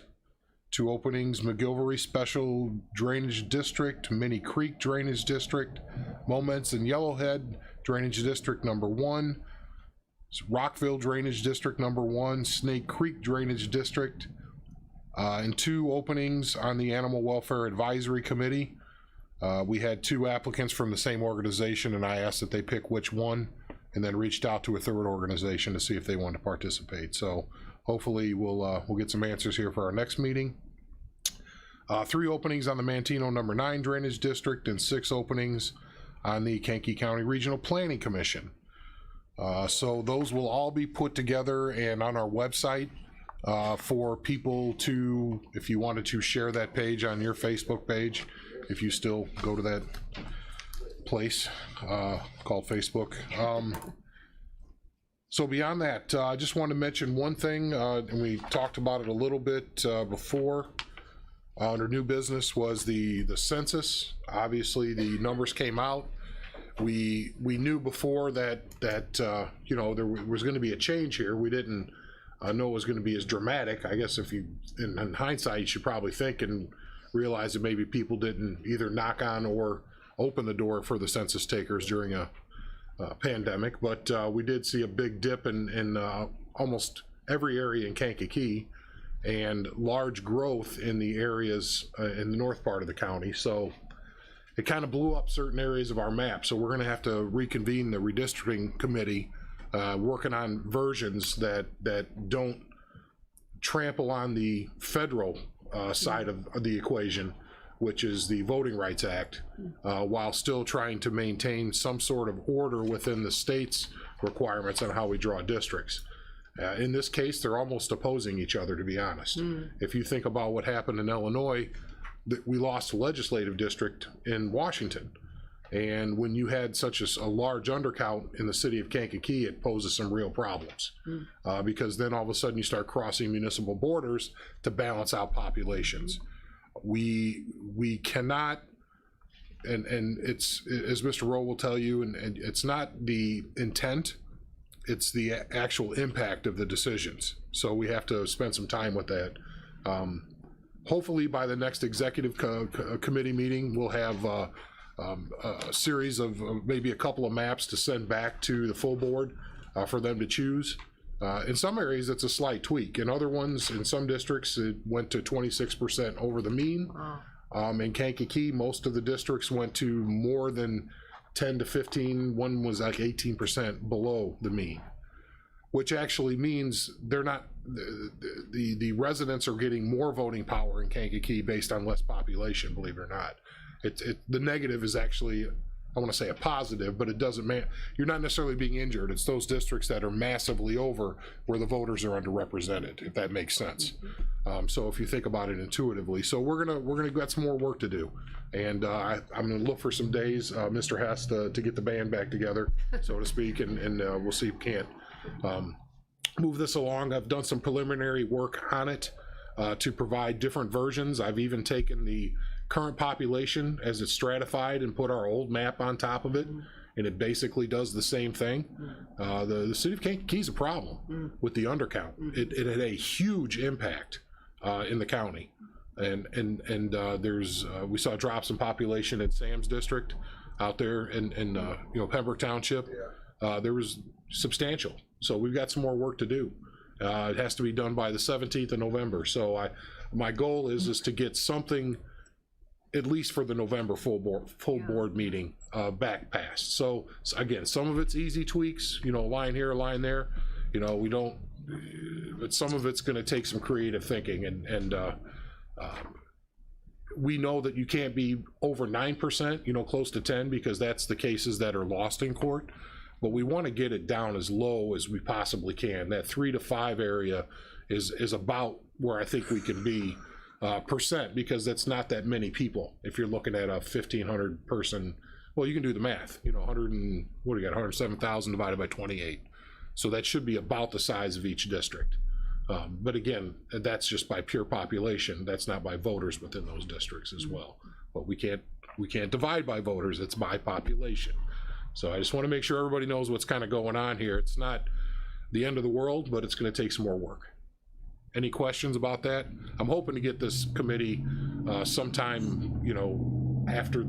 2 openings: McGilvery Special Drainage District, Minnie Creek Drainage District, Moments and Yellowhead Drainage District number 1, Rockville Drainage District number 1, Snake Creek Drainage District, and 2 openings on the Animal Welfare Advisory Committee. We had 2 applicants from the same organization, and I asked that they pick which one, and then reached out to a third organization to see if they want to participate. So hopefully we'll get some answers here for our next meeting. 3 openings on the Mantino number 9 Drainage District, and 6 openings on the Kankakee County Regional Planning Commission. So those will all be put together and on our website for people to, if you wanted to share that page on your Facebook page, if you still go to that place called Facebook. So beyond that, I just want to mention one thing, and we talked about it a little bit before. Under new business was the census. Obviously, the numbers came out. We knew before that you know, there was going to be a change here. We didn't know it was going to be as dramatic. I guess if you, in hindsight, you should probably think and realize that maybe people didn't either knock on or open the door for the census takers during a pandemic. But we did see a big dip in almost every area in Kankakee, and large growth in the areas in the north part of the county. So it kind of blew up certain areas of our map. So we're going to have to reconvene the redistricting committee, working on versions that don't trample on the federal side of the equation, which is the Voting Rights Act, while still trying to maintain some sort of order within the state's requirements on how we draw districts. In this case, they're almost opposing each other, to be honest. If you think about what happened in Illinois, we lost a legislative district in Washington. And when you had such a large undercount in the city of Kankakee, it poses some real problems. Because then all of a sudden you start crossing municipal borders to balance out populations. We cannot, and it's, as Mr. Rowe will tell you, and it's not the intent, it's the actual impact of the decisions. So we have to spend some time with that. hopefully by the next executive committee meeting, we'll have a series of maybe a couple of maps to send back to the full board for them to choose. In some areas, it's a slight tweak. In other ones, in some districts, it went to 26% over the mean. In Kankakee, most of the districts went to more than 10 to 15. One was like 18% below the mean, which actually means they're not, the residents are getting more voting power in Kankakee based on less population, believe it or not. The negative is actually, I want to say a positive, but it doesn't you're not necessarily being injured. It's those districts that are massively over where the voters are underrepresented, if that makes sense. So if you think about it intuitively, so we're gonna got some more work to do, and I'm gonna look for some days, Mr. Hess, to get the band back together, so to speak, and we'll see if we can't move this along. I've done some preliminary work on it to provide different versions. I've even taken the current population as it's stratified and put our old map on top of it, and it basically does the same thing. The city of Kankakee is a problem with the undercount. It had a huge impact in the county, and there's we saw drops in population in Sam's district out there in Pembroke Township. There was substantial, so we've got some more work to do. It has to be done by the 17th of November, so my goal is to get something at least for the November full board meeting back passed. So again, some of it's easy tweaks, a line here, a line there, we don't, but some of it's going to take some creative thinking, and we know that you can't be over 9%, close to 10, because that's the cases that are lost in court, but we want to get it down as low as we possibly can. That 3 to 5 area is about where I think we can be percent, because that's not that many people. If you're looking at a 1,500 person, well, you can do the math, 107,000 divided by 28. So that should be about the size of each district. But again, that's just by pure population. That's not by voters within those districts as well. But we can't divide by voters, it's by population. So I just want to make sure everybody knows what's kind of going on here. It's not the end of the world, but it's going to take some more work. Any questions about that? I'm hoping to get this committee sometime, after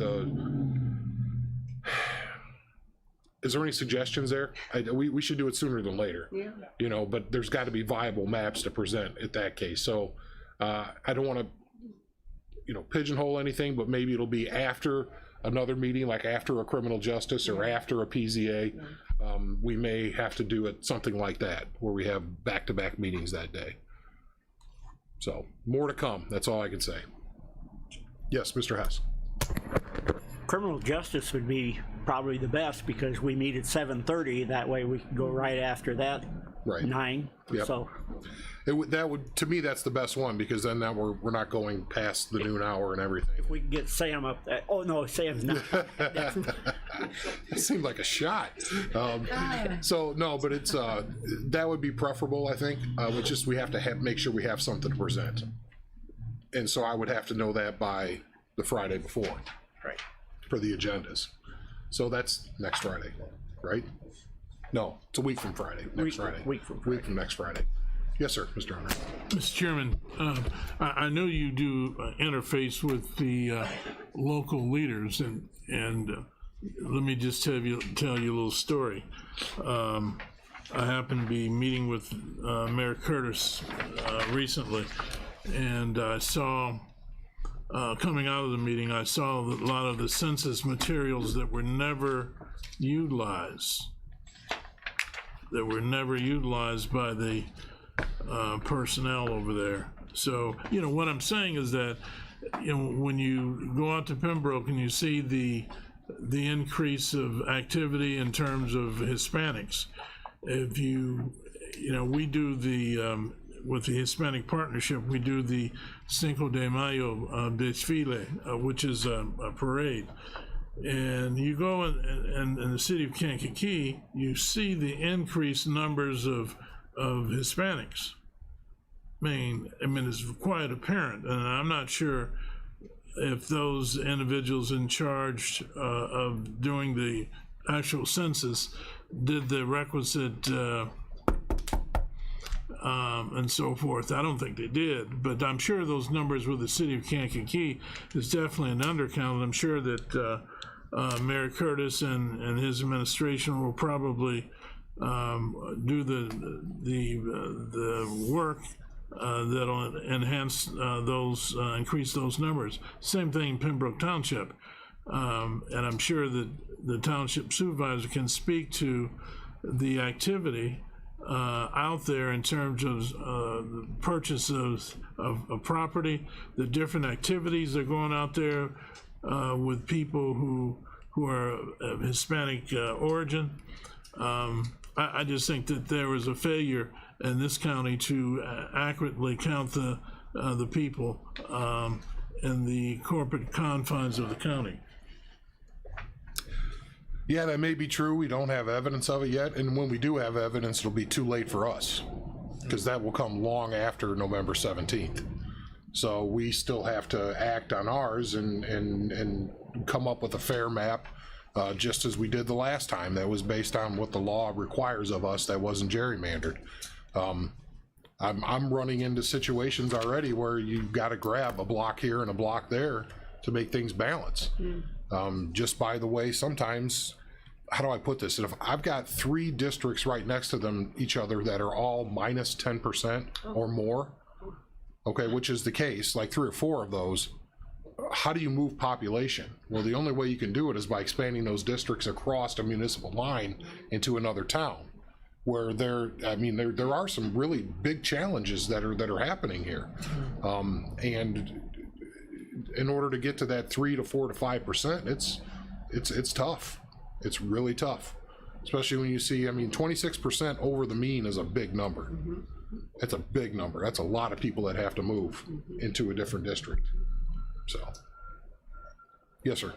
is there any suggestions there? We should do it sooner than later. Yeah. But there's got to be viable maps to present at that case. So I don't want to, pigeonhole anything, but maybe it'll be after another meeting, like after a criminal justice or after a PZA. We may have to do it something like that, where we have back-to-back meetings that day. So more to come. That's all I can say. Yes, Mr. Hess. Criminal justice would be probably the best, because we meet at 7:30. That way we can go right after that. Right. 9. Yep. So that would, to me, that's the best one, because then that we're not going past the noon hour and everything. if we can get Sam up there. Oh no, Sam's not. It seemed like a shot. So no, but it's that would be preferable, I think. We have to make sure we have something to present, and so I would have to know that by the Friday before, Right. for the agendas. So that's next Friday, right? No, it's a week from Friday. Next Friday. Week from next Friday. Yes, sir, Mr. Hunter. Mr. Chairman, I know you do interface with the local leaders, and let me just tell you a little story. I happened to be meeting with Mayor Curtis recently, and I saw, coming out of the meeting, I saw a lot of the census materials that were never utilized, by the personnel over there. So, what I'm saying is that, when you go out to Pembroke and you see the increase of activity in terms of Hispanics, if we do the, with the Hispanic Partnership, we do the Cinco de Mayo desfile, which is a parade. And you go in the city of Kankakee, you see the increased numbers of Hispanics. I mean, it's quite apparent, and I'm not sure if those individuals in charge of doing the actual census did the requisite and so forth. I don't think they did, but I'm sure those numbers with the city of Kankakee is definitely an undercount. I'm sure that Mayor Curtis and his administration will probably do the work that'll enhance those, increase those numbers. Same thing in Pembroke Township. And I'm sure that the township supervisor can speak to the activity out there in terms of the purchase of property, the different activities that are going out there with people who are of Hispanic origin. I just think that there was a failure in this county to accurately count the people in the corporate confines of the county. Yeah, that may be true. We don't have evidence of it yet, and when we do have evidence, it'll be too late for us, because that will come long after November 17th. So we still have to act on ours and come up with a fair map, just as we did the last time. That was based on what the law requires of us. That wasn't gerrymandered. I'm running into situations already where you've got to grab a block here and a block there to make things balance. Just by the way, sometimes, how do I put this? If I've got 3 districts right next to them, each other, that are all minus 10% or more, okay, which is the case, like 3 or 4 of those, how do you move population? Well, the only way you can do it is by expanding those districts across a municipal line into another town, where there are some really big challenges that are happening here, and in order to get to that 3 to 4 to 5%, it's tough. It's really tough, especially when you see, 26% over the mean is a big number. It's a big number. That's a lot of people that have to move into a different district. So, yes, sir.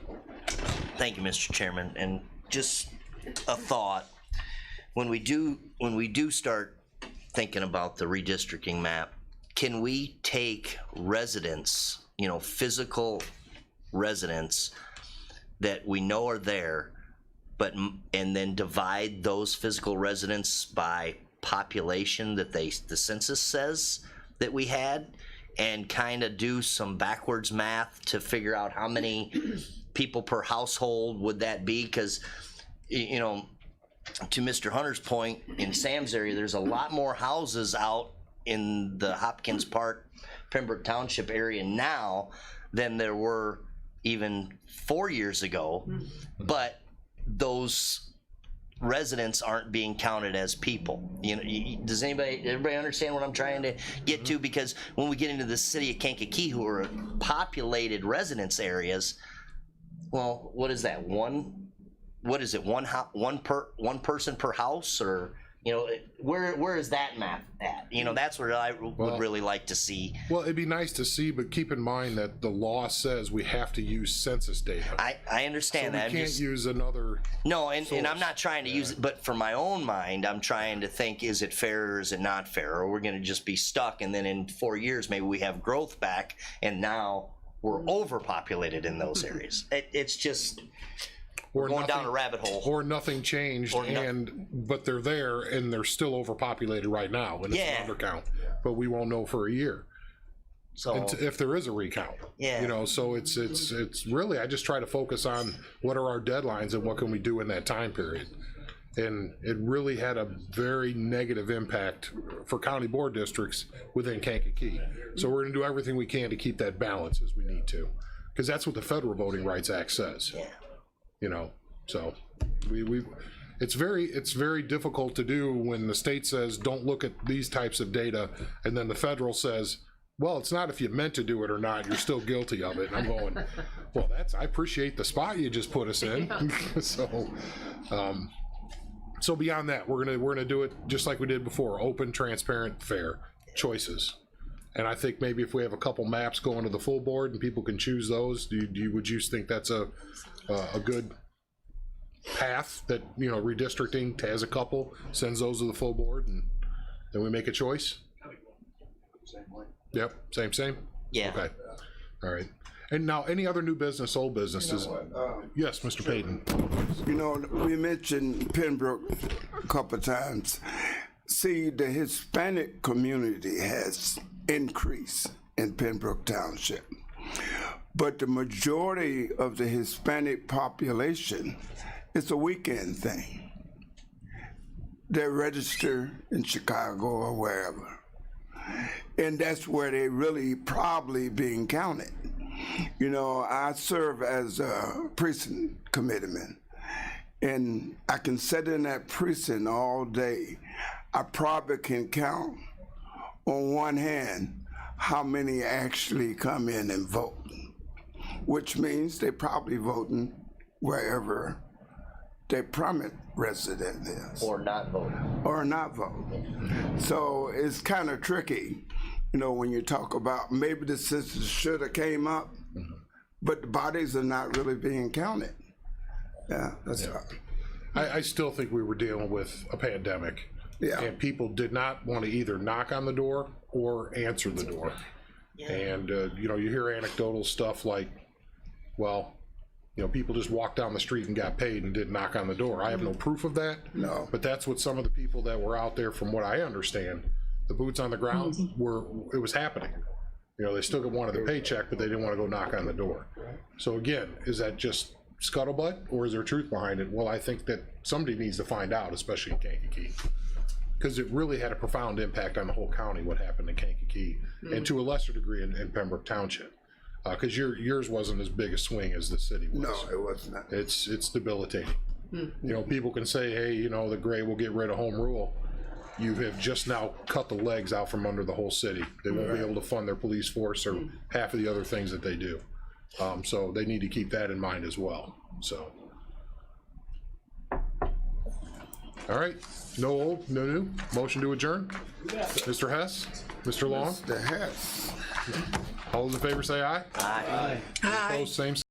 Thank you, Mr. Chairman. And just a thought: when we do start thinking about the redistricting map, can we take residents, physical residents that we know are there, and then divide those physical residents by population that the census says that we had, and kind of do some backwards math to figure out how many people per household would that be? Because, to Mr. Hunter's point, in Sam's area, there's a lot more houses out in the Hopkins Park, Pembroke Township area now than there were even 4 years ago, but those residents aren't being counted as people. Does everybody understand what I'm trying to get to? Because when we get into the city of Kankakee, who are populated residence areas, well, what is that? One person per house, or where is that map at? That's what I would really like to see. Well, it'd be nice to see, but keep in mind that the law says we have to use census data. I understand that. We can't use another. No, and I'm not trying to use it, but for my own mind, I'm trying to think: is it fair or is it not fair? Or we're going to just be stuck, and then in 4 years, maybe we have growth back, and now we're overpopulated in those areas. It's just. We're going down a rabbit hole. Or nothing changed, but they're there and they're still overpopulated right now, and it's an undercount. But we won't know for a year. So if there is a recount. So it's really, I just try to focus on what are our deadlines and what can we do in that time period. And it really had a very negative impact for county board districts within Kankakee. So we're gonna do everything we can to keep that balance as we need to, because that's what the Federal Voting Rights Act says. So it's very difficult to do when the state says don't look at these types of data, and then the federal says, well, it's not if you meant to do it or not, you're still guilty of it. And I'm going, well, I appreciate the spot you just put us in. So beyond that, we're gonna do it just like we did before: open, transparent, fair choices. And I think maybe if we have a couple maps going to the full board and people can choose those, would you think that's a good path, that redistricting has a couple, sends those to the full board, and then we make a choice? Yep, same? Yeah. Okay, all right. And now, any other new business, old businesses? Yes, Mr. Payton. We mentioned Pembroke a couple of times. See, the Hispanic community has increased in Pembroke Township, but the majority of the Hispanic population, it's a weekend thing. They're registered in Chicago or wherever, and that's where they really probably being counted. You know, I serve as a precinct committeeman, and I can sit in that precinct all day. I probably can count on one hand how many actually come in and vote, which means they probably voting wherever their permanent resident is. Or not voting. Or not voting. So it's kind of tricky, you know, when you talk about maybe the census should have came up, but the bodies are not really being counted. Yeah, that's right. I still think we were dealing with a pandemic. Yeah. And people did not want to either knock on the door or answer the door. And, you know, you hear anecdotal stuff like, well, you know, people just walked down the street and got paid and didn't knock on the door. I have no proof of that. No. But that's what some of the people that were out there, from what I understand, the boots on the ground, it was happening. You know, they still wanted the paycheck, but they didn't want to go knock on the door. So again, is that just scuttlebutt, or is there truth behind it? Well, I think that somebody needs to find out, especially in Kankakee, because it really had a profound impact on the whole county, what happened in Kankakee, and to a lesser degree in Pembroke Township, because yours wasn't as big a swing as the city was. No, it was not. It's debilitating. You know, people can say, hey, you know, the gray will get rid of home rule. You have just now cut the legs out from under the whole city. They won't be able to fund their police force or half of the other things that they do. So they need to keep that in mind as well. So, all right, no old, no new. Motion to adjourn. Mr. Hess, Mr. Long. The Hess. All those in favor say aye. Aye. Opposed, same.